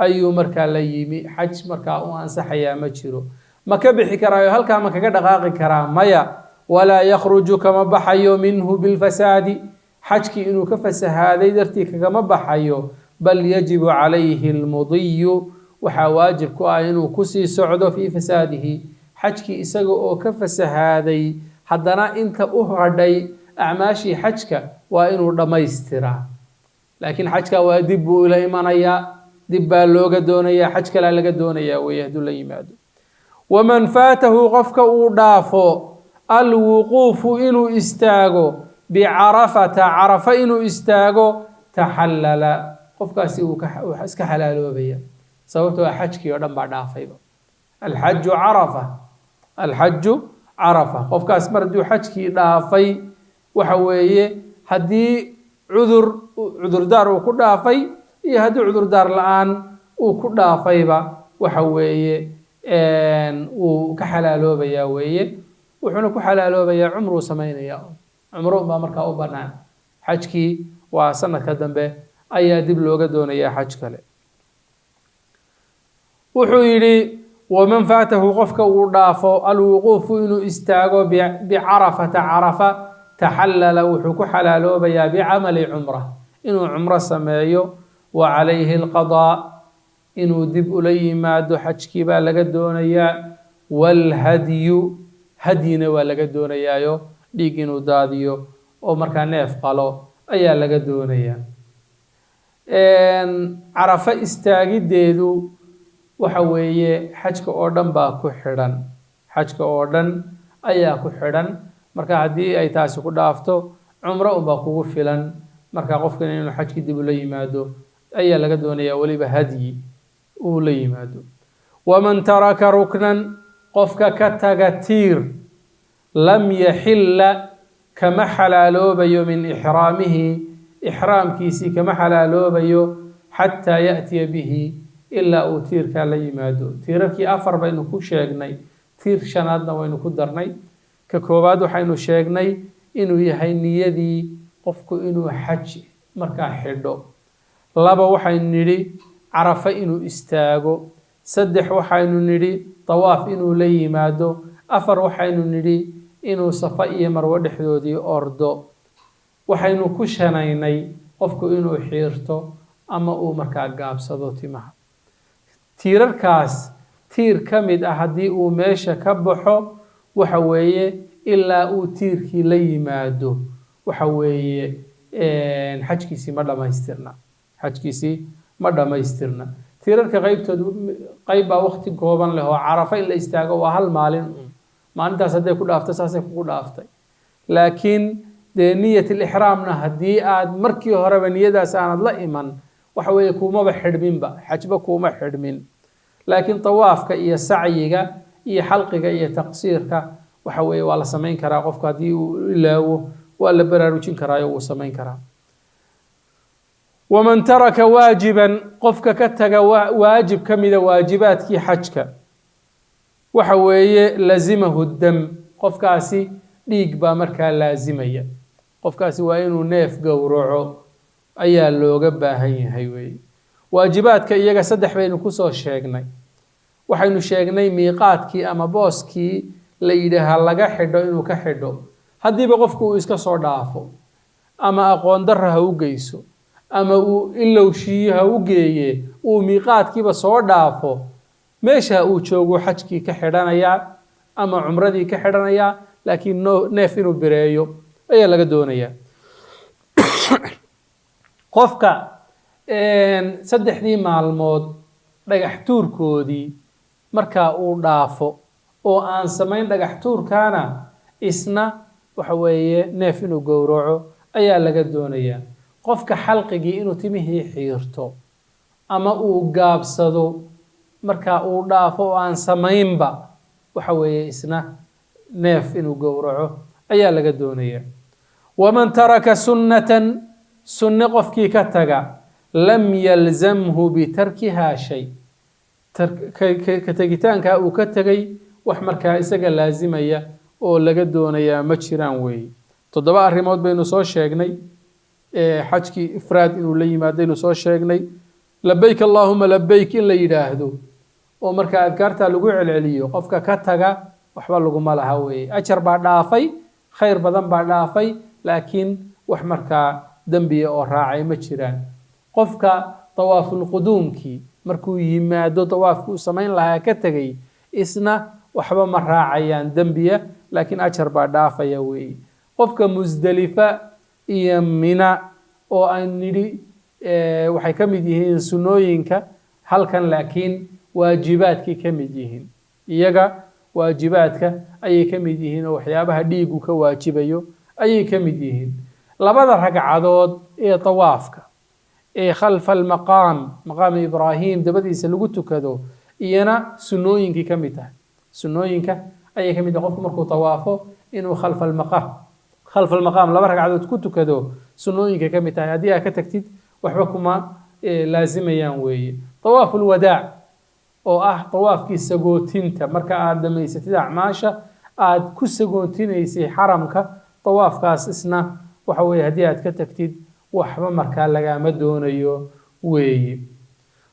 أيو مركا ليمي حج مركا وانسحيا مجرو ما كبحي كرايو هل كما كدقاقي كرا ميا ولا يخرج كما بحيو منه بالفساد حجكي إنه كفسهاد يدرتي كما بحيو بل يجب عليه المضي وحواجب كأنه كسي سعده في فساده حجك إسقو كفسهادي حدنا أنت أهردي أعماشي حجك وإنه دميسترا لكن حجك ودب إلى إيمانيا دب اللوغة دونيا حجك لا لغة دونيا ويهدو ليمادو ومن فاته غفك أردافو الوقوف إنه استاغو بعرفة عرفة إنه استاغو تحلل qofkaasi uu iska xalaaloobaya sababtoo ah xajkii oo dhan baa dhaafayba alxaju carafa qofkaas mar hadduu xajkii dhaafay waxa weeye haddii cudurdaar uu ku dhaafay iyo haddii cudurdaar la-aan uu ku dhaafayba waxa weeye uu ka xalaaloobayaa weeye wuxuuna ku xalaaloobayaa cumruu samaynaya cumro baa markaa u bannaan xajkii waa sanadka dambe ayaa dib looga doonayaa xaj kale wuxuu yidhi waman faatahu qofka uu dhaafo alwuquufu inuu istaago bicarafata carafa taxallala wuxuu ku xalaaloobayaa bicamali cumra inuu cumro sameeyo wa calayhi alqadaa inuu dib ula yimaado xajkii baa laga doonayaa walhadyu hadyina waa laga doonayaayo dhiig inuu daadiyo oo markaa neef qalo ayaa laga doonayaa carafa istaagideedu waxa weeye xajka oo dhan baa ku xidhan xajka oo dhan ayaa ku xidhan marka haddii ay taasi ku dhaafto cumro unbaa kugu filan marka qofkan inuu xajkii dib ula yimaado ayaa laga doonayaa weliba hadyi uu la yimaado waman taraka ruknan qofka ka taga tiir lam yaxilla kama xalaaloobayo min ixraamihi إحرامكيسي كما حلالوبيو حتى يأتي به إلا أو تير كان يمادو تيركي أفر بينو كو شيغني تير شنادنا وينو كو درني ككوبادو حينو شيغني إنو يحي نيدي قفكو إنو حج مركا حدو لابا وحين نري عرفة إنو استاغو سدح وحينو نري طواف إنو ليمادو أفر وحينو نري إنو صفائي مرود حدودي أردو waxaynu ku shanaynay qofku inuu xiirto ama uu markaa gaabsado timaha tiirarkaas tiir ka mid ah haddii uu meesha ka baxo waxa weeye ilaa uu tiirkii la yimaado waxa weeye xajkiisii ma dhammaystirna tiirarka qaybtoodu qayb baa waqti kooban leh oo carafa in la istaago waa hal maalin maalintaas hadday ku dhaafto saasay kugu dhaaftay laakiin dee niyat alixraamna haddii aad markii horeba niyadaas aanad la iman waxa weeye kuumaba xidhminba xajba kuuma xidhmin laakiin tawaafka iyo sacyiga iyo xalqiga iyo taqsiirka waxa weeye waa la samayn karaa qofka haddii uu ilaawo waa la baraarujin karaayo wuu samayn karaa waman taraka waajiban qofka ka taga waajib ka mida waajibaadkii xajka waxa weeye lazimahu dam qofkaasi dhiig baa markaa laazimaya qofkaasi waa inuu neef gowraco ayaa looga baahan yahay weeye waajibaadka iyaga saddex baynu kusoo sheegnay waxaynu sheegnay miiqaadkii ama booskii la yidhaaha laga xidho inuu ka xidho haddiiba qofku uu iska soo dhaafo ama aqoon darra ha u geyso ama uu ilowshiyo ha u geeye uu miiqaadkiiba soo dhaafo meesha uu joogo xajkii ka xidhanayaa ama cumradii ka xidhanayaa laakiin neef inuu bireeyo ayaa laga doonayaa qofka saddexdii maalmood dhagax tuurkoodii markaa uu dhaafo oo aan samayn dhagax tuurkaana isna waxa weeye neef inuu gowraco ayaa laga doonayaa qofka xalqigii inuu timihii xiirto ama uu gaabsado markaa uu dhaafo oo aan samaynba waxa weeye isna neef inuu gowraco ayaa laga doonayaa waman taraka sunnatan sunne qofkii ka taga lam yalzamhu bitarkihaa shay ka tegitaankaa uu ka tegay wax markaa isaga laazimaya oo laga doonayaa ma jiraan weeye 7 arrimood baynu soo sheegnay xajkii ifraad inuu la yimaadaynu soo sheegnay labbayk allahumma labbayk in la yidhaahdo oo markaa adkaartaa lagu celceliyo qofka ka taga waxba laguma laha weeye ajar baa dhaafay khayr badan baa dhaafay laakiin wax markaa dembiya oo raacay ma jiraan qofka tawaaful quduumkii markuu yimaado tawaafku samayn lahaa ka tagay isna waxba ma raacayaan dembiya laakiin ajar baa dhaafaya weeye qofka musdalifa iyo mina oo aan nidhi waxay ka mid yihiin sunnooyinka halkan laakiin waajibaadkii ka mid yihiin iyaga waajibaadka ayay ka mid yihiin oo waxyaabaha dhiigu ka waajibayo ayay ka mid yihiin labada ragcadood ee tawaafka ee khalfa almaqaam maqaam ibraahim dabadiisa lagu tukado iyana sunnooyinkii ka mid tahay sunnooyinka ayay ka mid tahay qofku markuu tawaafo inuu khalfa almaqaam laba ragcadood ku tukado sunnooyinka ka mid tahay haddii aad ka tagtid waxba kuma laazimayaan weeye tawaaf ulwadaac oo ah tawaafkii sagootinta marka aad dhamaysatid acmaasha aad ku sagootinaysay xaramka tawaafkaas isna waxa weeye haddii aad ka tagtid waxba markaa lagama doonayo weeye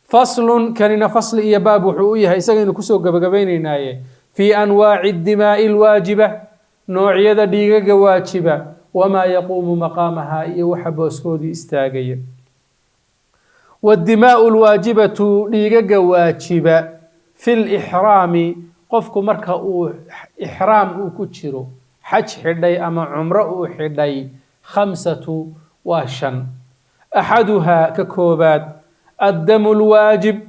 faslun kanina fasli iyo baab wuxuu u yahay isagaynu kusoo gabagabaynaynaaye fii anwaaci dimaa'i alwaajiba noocyada dhiigaga waajiba wamaa yaquumu maqaamaha iyo waxa booskoodii istaagaya والدماء الواجبة ديغا واجبة في الإحرام قفك مركا إحرام كتشرو حج حدي أما عمره حدي 5 وشن أحدها ككوبات الدم الواجب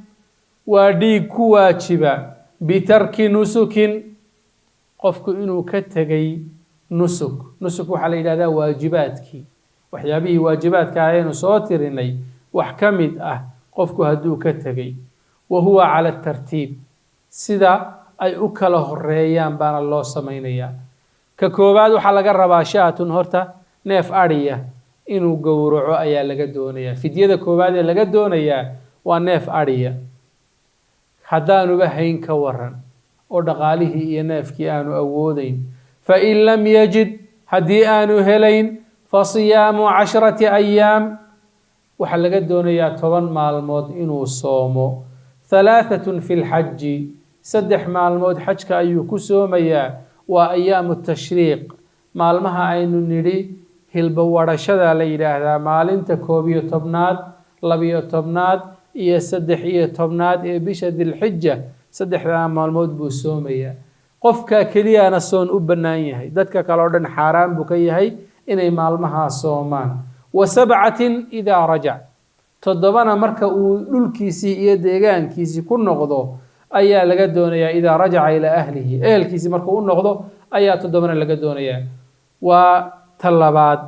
وديك واجبة بترك نسك قفك إنو كتغي نسك وحالي هذا واجباتك وحيابيه واجباتك عين صوتريني وحكمت قفك هدو كتغي وهو على الترتيب سيدا أي أكله الريان بان الله سمينيا ككوباد وحلقة رباشات هرتا نيف أريا إنو قورعو أيا لقدونيا في ديدا كوباد لقدونيا ونيف أريا حدانو بهين كورن ودقاليه إيا نيف كيانو أودين فإن لم يجد هديانو هلين فصيام 10 أيام waxaa laga doonayaa 10 maalmood inuu soomo 3 في الحج 3 maalmood xajka ayuu ku soomayaa waa ayaamu tashriiq maalmaha aynu nidhi hilba warashada la yiraahdaa maalinta 11aad 12aad iyo 13aad ee bisha dilxijja 3 maalmood buu soomayaa qofka kaliya soon u bannaan yahay dadka kale oo dhan xaraam buu ka yahay inay maalmaha soomaan و7 إذا رجع تضبنا مركا ودلكيسي إيا ديغانكيسي كون نغضو أيا لقدونيا إذا رجع إلى أهله أهلكيسي مركا كون نغضو أيا تضبنا لقدونيا وطلبات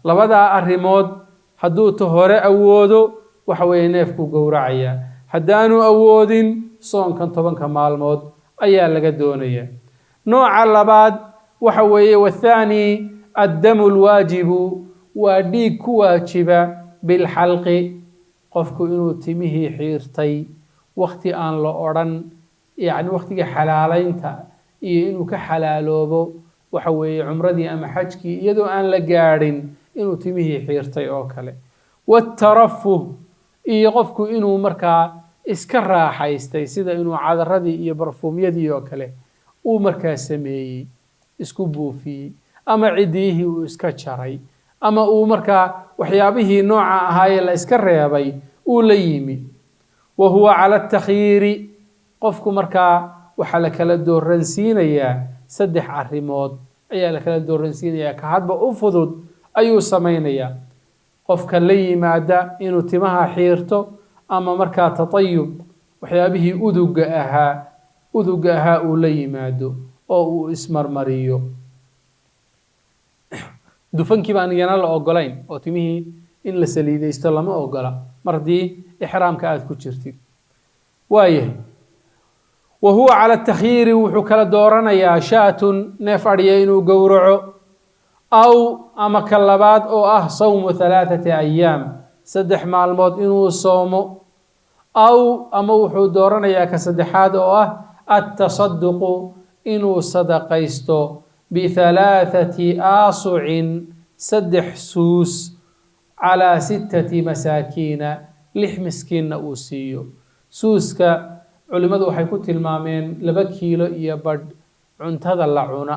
لبدا الرمود حدو تهوري أودو وحوي نيفكو قورعيا حدانو أودين صون كان طبان كمال مود أيا لقدونيا نوع اللباد وحوي والثاني الدم الواجب وديك واجبة بالحلق قفك إنو تمه حيرتي وقت آن لأوران يعني وقت حلالين تا إنو كحلالوبو وحوي عمردي أما حجكي يدو آن لقارن إنو تمه حيرتي أوكالي والترفه قفك إنو مركا إسكرا حيستي سيدا إنو عذردي برفوم يدي أوكالي ومركا سمي إسكبو فيه أما عديه وإسكتشري أما مركا وحيابه نوع هاي الإسكريابي وليمي وهو على التخيير قفك مركا وحلك للدورنسينيا 3 arrimood أيا لك للدورنسينيا كهدب أفضل أيو سمينيا qofka la yimaada inuu timaha xiirto ama markaa tatayub waxyaabihii uduga ahaa uu la yimaado oo uu ismarmariyo dufankii baan iyana la ogolayn oo timihii in la saliidaysto lama ogola mar haddii ixraamka aad ku jirtid waayahay وهو على التخيير وحكلا دورنا يا شاة نيف أريين وقورعو أو أما كلبات أو صوم 3 أيام سدح مع الموت إنو صومو أو أما وحو دورنا يا كسدحات أو التصدق إنو صدقيستو ب3 آصع سدح سوس على 6 مساكين 6 مسكين أوسيو سوسك culimadu waxay ku tilmaameen 2 kiilo iyo badh cuntada la cuna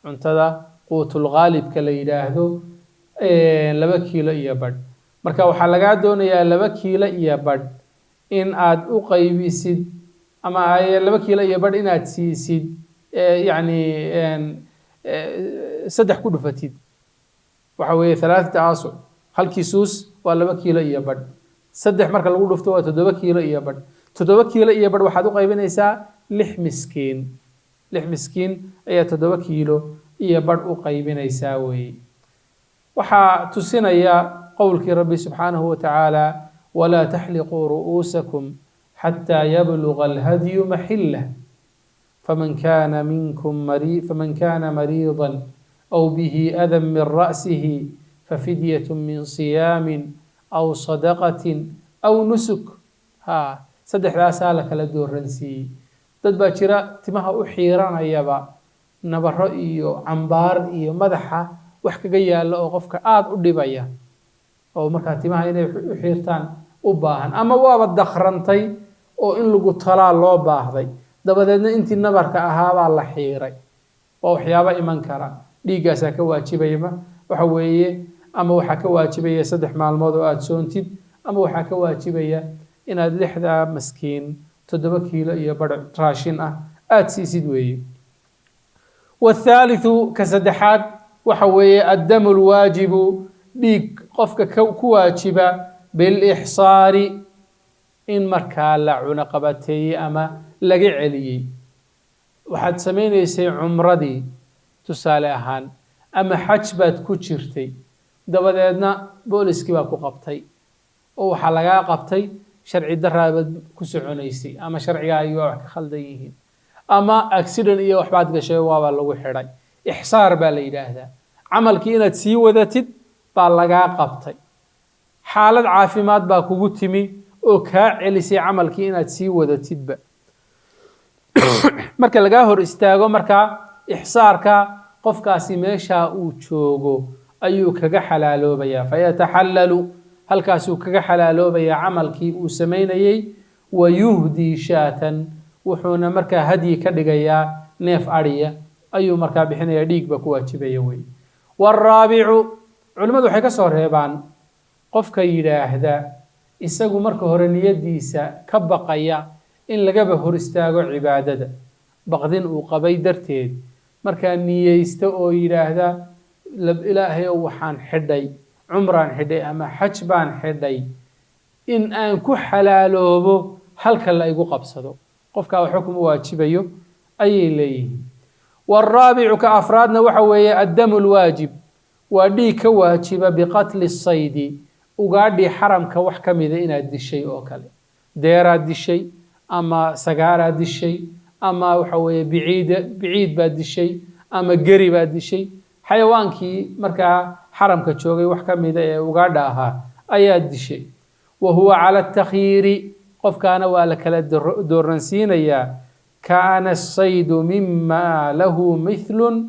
cuntada quutul ghalibka la yiraahdo 2 kiilo iyo badh marka waxa laga doonayaa 2 kiilo iyo badh in aad u qaybisid ama ay 2 kiilo iyo badh inaad siisid yani 3 ku dhufatid waxa weeye 3 aasu halkii suus waa 2 kiilo iyo badh 3 marka lagu dhufto waa 7 kiilo iyo badh 7 kiilo iyo badh waxaad u qaybinaysaa 6 miskiin 6 miskiin ayaa 7 kiilo iyo badh u qaybinaysaa weey waxa tusinaya qowlkii rabbi subhanahu wa ta'ala wala tahliqu ru'usakum hatta yablugha al-hadyu mahillah faman kana maridan aw bihi adam min ra'sihi fafidyatun min siyamin aw sadaqatin aw nusuk saddexdaasaa la kala dooransiiyey dad baa jira timaha u xiiranayaba nabaro iyo cambaar iyo madaxa wax kaga yaala oo qofka aad u dhibaya oo markaa timaha inay u xiirtaan u baahan ama waaba dakhrantay oo in lagu talaa loo baahday dabadeedna intii nabarka ahaabaa la xiiray oo waxyaaba iman kara dhiiggaasaa ka waajibayma waxa weeye ama waxaa ka waajibaya 3 maalmood oo aad soontid ama waxaa ka waajibaya inaad 6 maskiin 7 kiilo iyo badh raashin ah aad siisid weeye والثالث كسدحات وحوي الدم الواجب ديك قفك كواجبا بالإحصار إن مركا لعنقبتي أما لقي علي وحد سميني سي عمردي تساليهان أما حجبت كوشرتي دبدنا بوليسكي باكو قبتي أو حلقا قبتي شرعي درابد كسعونيسي أما شرعي أيوة خلديهين أما أكسيدن إياه وحبات قشي وابا لغو حراي إحصار بالإله هذا عمل كينات سي وذاتد باللغا قبطي حالة عافيمات باكو قتمي وكاعلي سي عمل كينات سي وذاتد با مركا لغاهر استاغو مركا إحصاركا قفكا سيميشا وچوغو أيو كغا حلالو بيا فيتحللو هل كاسو كغا حلالو بيا عمل كي وسمينيي ويهدي شاة وحونا مركا هدي كدغيا نيف اريا ايو مركا بخينيا ديق با ku waajibaya way والرابع culimadu waxay ka soo reebaan qofka yiraahda isagu marka hore niyadiisa ka baqaya in laga hor istaago cibaadada baqdin uu qabay darteed marka niyeysto oo yiraahda ilaahay waxaan xidhay umraan xidhay ama xaj baan xidhay in aan ku xalaaloobo halka la igu qabsado qofka حكم واجبيو أي ليه والرابع كأفرادنا وحوية الدم الواجب وديك واجب بقتل الصيد وقاعد حرم كوحكم إذا إن أدي الشيء أوكل دير أدي الشيء أما سجار أدي الشيء أما وحوية بعيد بأدي الشيء أما قريب أدي الشيء حيوان كي مركا حرم كتشوغي وحكم إذا وقاعدها أي أدي الشيء وهو على التخيير قف كان والك دورنسينيا كان الصيد مما له مثل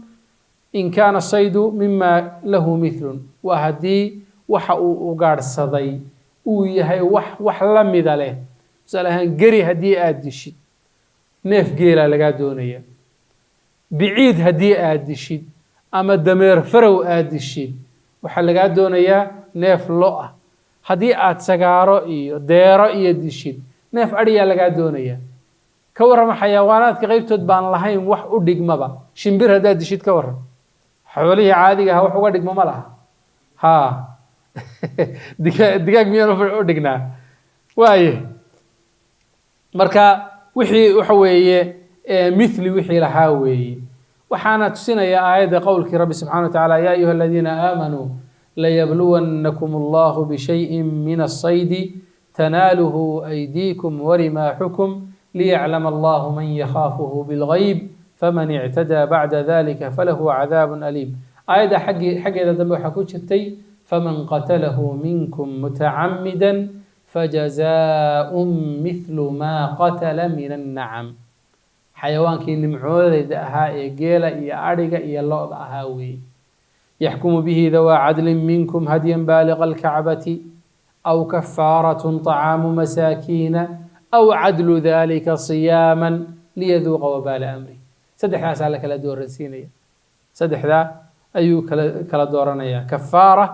إن كان الصيد مما له مثل وهدي وحو وقارصدي ويهي وح لمد له سألهن قري هدي آدشي نيف قيلة لقا دونيا بعيد هدي آدشي أما الدمير فرو آدشي وحلقا دونيا نيف لؤة هدي آد سقارو إيو ديرو إيو ديشيد نيف أريا لقا دونيا كورم حيوانات كغيبتود بان لهين وح أدق مبا شمبير هدا ديشيد كورم حوليه عادي ها وح أدق مما لها ها digaag miyaan u dhignaa waaye marka wixii waxa weeye mithli wixii lahaa weeye waxaana tusinaya aayadda qowlkii rabbi subxaana wa tacaala yaa ayuha aladiina aamanuu layabluwannakum allahu bishayin min asaydi tanaaluhu aydiikum warimaaxukum liyaclama allahu man yakhaafuhu bilgayb faman ictadaa bacda dalika falahu cadaabun aliim aayadda xaggeeda dambe waxaa ku jirtay faman qatalahu minkum mutacamida fajazaaءun mithlu maa qatala min annacam xayawaankii nimcoodayda ahaa ee geela iyo adhiga iyo lo-da ahaa weeye yaxkumu bihi dawaa cadlin minkum hadyan baaliqa alkacbati aw kafaaratun طacaamu masaakiina aw cadlu dalika siyaaman liyaduuqa wabaala amri saddexdaasaa la kala dooransiinaya saddexdaa ayuu kala dooranaya kafaara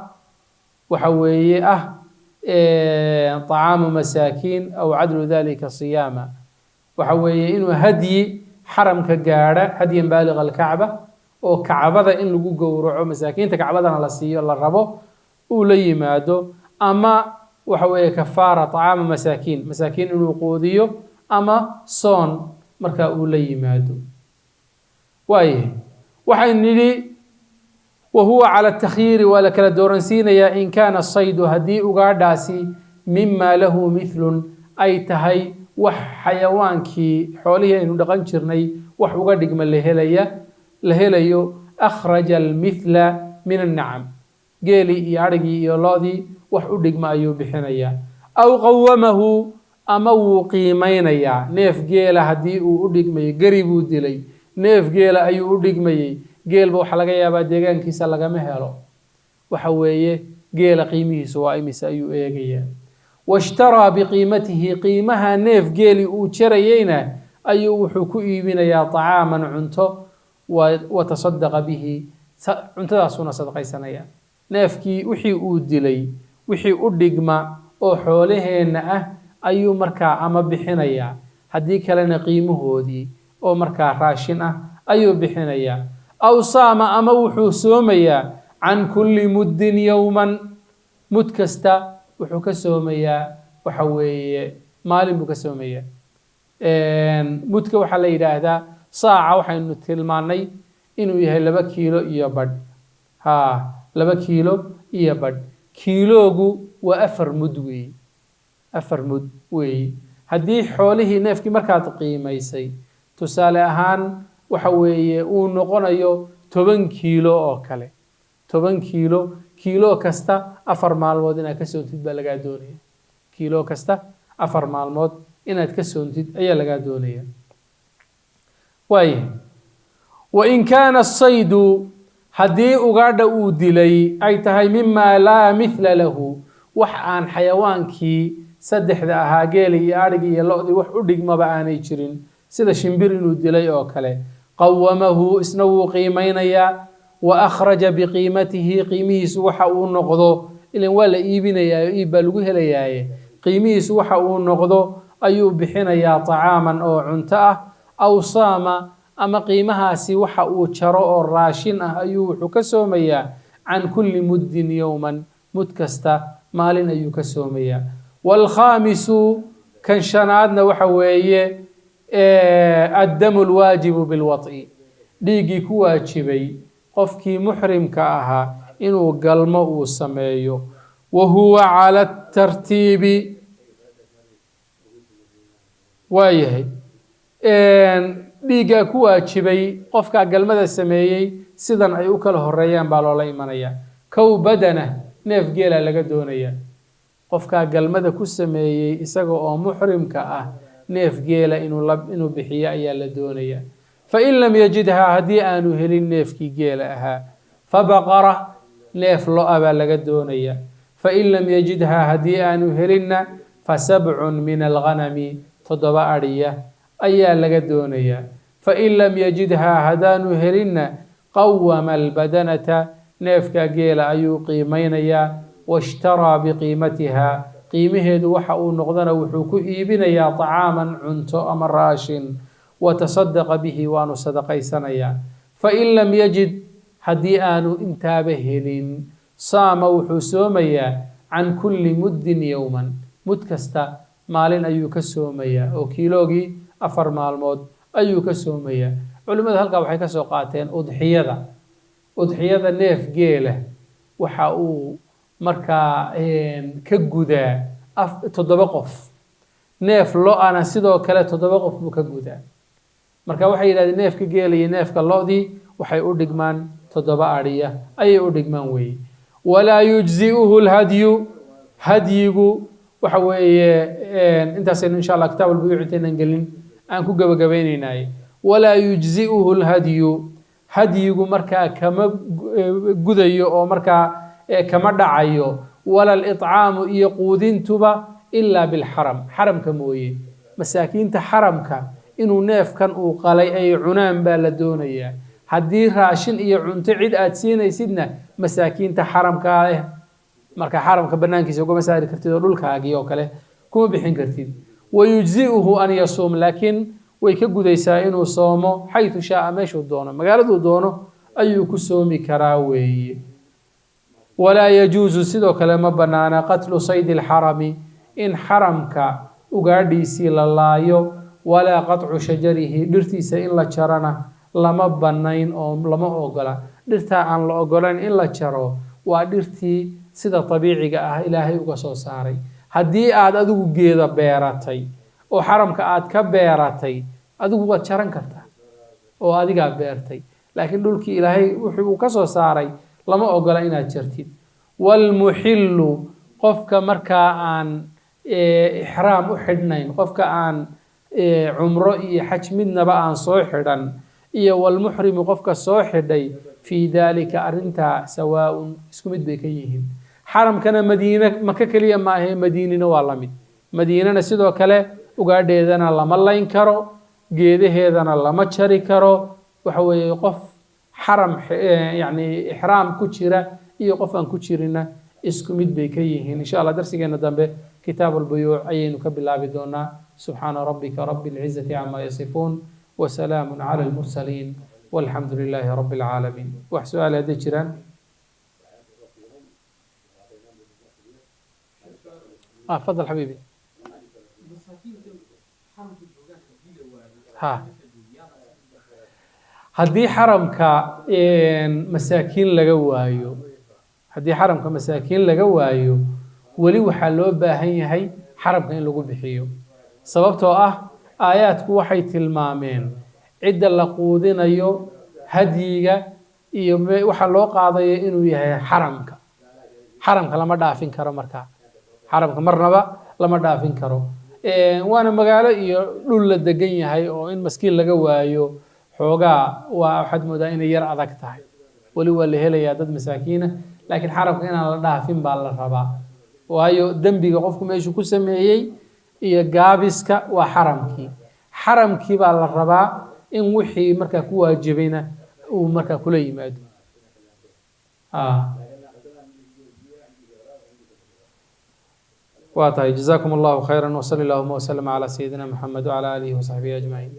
waxa weeye طacaamu masaakiin aw cadlu dalika siyaama waxa weeye inuu hadyi xaramka gaadha hadyan baaliqa alkacba oo kacbada in lagu gowraco masaakiinta kacbadana la siiyo la rabo uu la yimaado ama waxa weeye kafaara طacaamu masaakiin inuu quudiyo ama soon markaa uu la yimaado waayahay waxay nidhi wahuwa cala takhyiiri waa la kala dooransiinayaa in kaana saydu haddii ugaadhaasi mima lahu mithlun ay tahay wax xayawaankii xoolihii aynu dhaqan jirnay wax uga dhigma la helayo akhraja almithla min annacam geelii iyo adhigii iyo lo-dii wax u dhigma ayuu bixinayaa aw qawamahu ama wuu qiimaynayaa neef geela haddii uu u dhigmayo geri buu dilay neef geela ayuu u dhigmayey geelba waxaa laga yaabaa deegaankiisa lagama helo waxa weeye geela qiimihiisu waa imise ayuu eegayaa washtaraa biqiimatihi qiimaha neef geeli uu jarayeyna ayuu wuxuu ku iibinayaa طacaaman cunto watasadaqa bihi cuntadaasuna sadaqaysanaya neefkii wixii uu dilay wixii u dhigma oo xoolaheenna ah ayuu markaa ama bixinayaa haddii kalena qiimahoodii oo markaa raashin ah ayuu bixinayaa aw saama ama wuxuu soomayaa can kulli muddin yowman mud kasta wuxuu ka soomayaa waxa weeye maalin buu ka soomayaa mudka waxaa la yidhaahdaa saaca waxaynu tilmaanay inuu yahay 2 kiilo iyo badh 2 kiilo iyo badh kiiloogu waa 4 mud weeye 4 mud weeye haddii xoolihii neefkii markaad qiimaysay tusaale ahaan waxa weeye uu noqonayo 10 kiilo oo kale 10 kiilo kasta 4 maalmood inaad ka soontid baa lagaa doonaya kiilo kasta 4 maalmood inaad ka soontid ayaa lagaa doonaya waaye wain kaana asaydu haddii ugaadha uu dilay ay tahay mima laa mithla lahu wax aan xayawaankii saddexda ahaa geeli iyo adhigi iyo lo-dii wax u dhigmaba aanay jirin sida shimbir inuu dilay oo kale qawamahu isna wuu qiimaynayaa wa akhraja biqiimatihi qiimihiisu waxa uu noqdo ilan waa la iibinayaa iib baa lagu helayaaye qiimihiisu waxa uu noqdo ayuu bixinayaa طacaaman oo cunto ah aw saama ama qiimahaasi waxa uu jaro oo raashin ah ayuu wuxuu ka soomayaa can kulli muddin yowman mud kasta maalin ayuu ka soomayaa waalkhaamisu kan shanaadna waxa weeye addamu alwaajibu bilwaط'i dhiiggii ku waajibay qofkii muxrimka ahaa inuu galmo uu sameeyo wa huwa cala atartiibi waayahay dhiiggaa ku waajibay qofkaa galmada sameeyey sidan ay u kala horeeyaan baa loola imanayaa kow badana neef geela laga doonaya qofkaa galmada ku sameeyey isaga oo muxrimka ah neef geela inuu bixiyo ayaa la doonaya fain lam yajidhaa haddii aanu helin neefkii geela ahaa fabaqara neef lo-a baa laga doonaya fain lam yajidhaa haddii aanu helinna fasabcun min alghanami 7 adhiya ayaa laga doonayaa fain lam yajidhaa haddaanu helinna qawama albadanata neefka geela ayuu qiimaynayaa washtaraa biqiimatiha qiimaheedu waxa uu noqdana wuxuu ku iibinayaa طacaaman cunto ama raashin watasadaqa bihi waanu sadaqaysanayaa fain lam yajid haddii aanu intaaba helin saama wuxuu soomayaa can kulli muddin yowman mud kasta maalin ayuu ka soomayaa oo kiiloogii 4 maalmood ayuu ka soomayaa. culimmadu halkaa waxay ka soo qaateen udxiyada neef geela waxa uu markaa ka gudaa 7 qof. neef lo-ana sidoo kale 7 qof buu ka gudaa. marka waxay yidhahdeen neefka geela iyo neefka lo-dii waxay u dhigmaan 7 adhiya ayay u dhigmaan weeye. walaa yujzi'uhu lhadyu hadyigu waxa weeye intaasaynu insha allah kitaab albuyuuc intaynan gelin aan ku gabagabaynaynaaye. walaa yujzi'uhu lhadyu hadyigu markaa kama gudayo oo markaa kama dhacayo wala alطcaamu iyo quudintuba ilaa bilxaram xaramka mooye. masaakiinta xaramka inuu neefkan uu qalay ay cunaan baa la doonayaa. haddii raashin iyo cunto cid aad siinaysidna masaakiinta xaramkaa leh marka xaramka banaankiisa ugama saari kartid oo dhulkaagii oo kale kuma bixin kartid. wayujzi'uhu an yasuum laakiin way ka gudaysaa inuu soomo xaytu shaaa meeshuu doono magaaladuu doono ayuu ku soomi karaa weeye. walaa yajuusu sidoo kale ma banaana qatlu saydi alxarami in xaramka ugaadhiisii la laayo walaa qatcu shajarihi dhirtiisa in la jarana lama banayn oo lama ogola. dhirtaa aan la ogolayn in la jaro waa dhirtii sida dabiiciga ah ilaahay uga soo saaray. haddii aad adigu geeda beeratay oo xaramka aad ka beeratay adigu waad jaran kartaa oo adigaa beertay, laakiin dhulkii ilaahay wuxuu uu ka soo saaray lama ogola inaad jartid. walmuxillu qofka markaa aan ixraam u xidhnayn, qofka aan cumro iyo xaj midnaba aan soo xidhan, iyo walmuxrimu qofka soo xidhay fii daalika arrintaa sawaaun isku mid bay ka yihiin. xaramkana madiine maka keliya ma ahe madiinina waa la mid. madiinana sidoo kale ugaadheedana lama layn karo, geedaheedana lama jari karo. waxa weeye qof xaram yani ixraam ku jira iyo qof aan ku jirina isku mid bay ka yihiin. insha allah darsigeena dambe kitaab albuyuuc ayaynu ka bilaabi doonaa. subxaana rabbika rabbi lcizati cama yasifuun wasalaamun cala almursaliin walxamdu lilaahi rabbi alcaalamiin. wax su-aal hadday jiraan? fadal xabiibi. haddii xaramka masaakiin laga waayo, haddii xaramka masaakiin laga waayo weli waxaa loo baahan yahay xaramka in lagu bixiyo. sababtoo ah aayaadku waxay tilmaameen cidda la quudinayo hadyiga iyo waxa loo qaadayo inuu yahay xaramka. xaramka lama dhaafin karo markaa, xaramka marnaba lama dhaafin karo. waana magaalo iyo dhul la degan yahay oo in maskiin laga waayo xoogaa waxaad moodaa inay yar adag tahay. weli waa la helayaa dad masaakiina, laakiin xaramka inaan la dhaafin baa la rabaa. waayo dembiga qofku meeshuu ku sameeyey iyo gaabiska waa xaramkii. xaramkii baa la rabaa in wixii markaa ku waajibayna uu markaa kula yimaado. waa tahay. jazaakum allahu khayran wsali allahuma wslama calaa sayidina maxamed wcala aalihi wasaxbihi ajmaciin.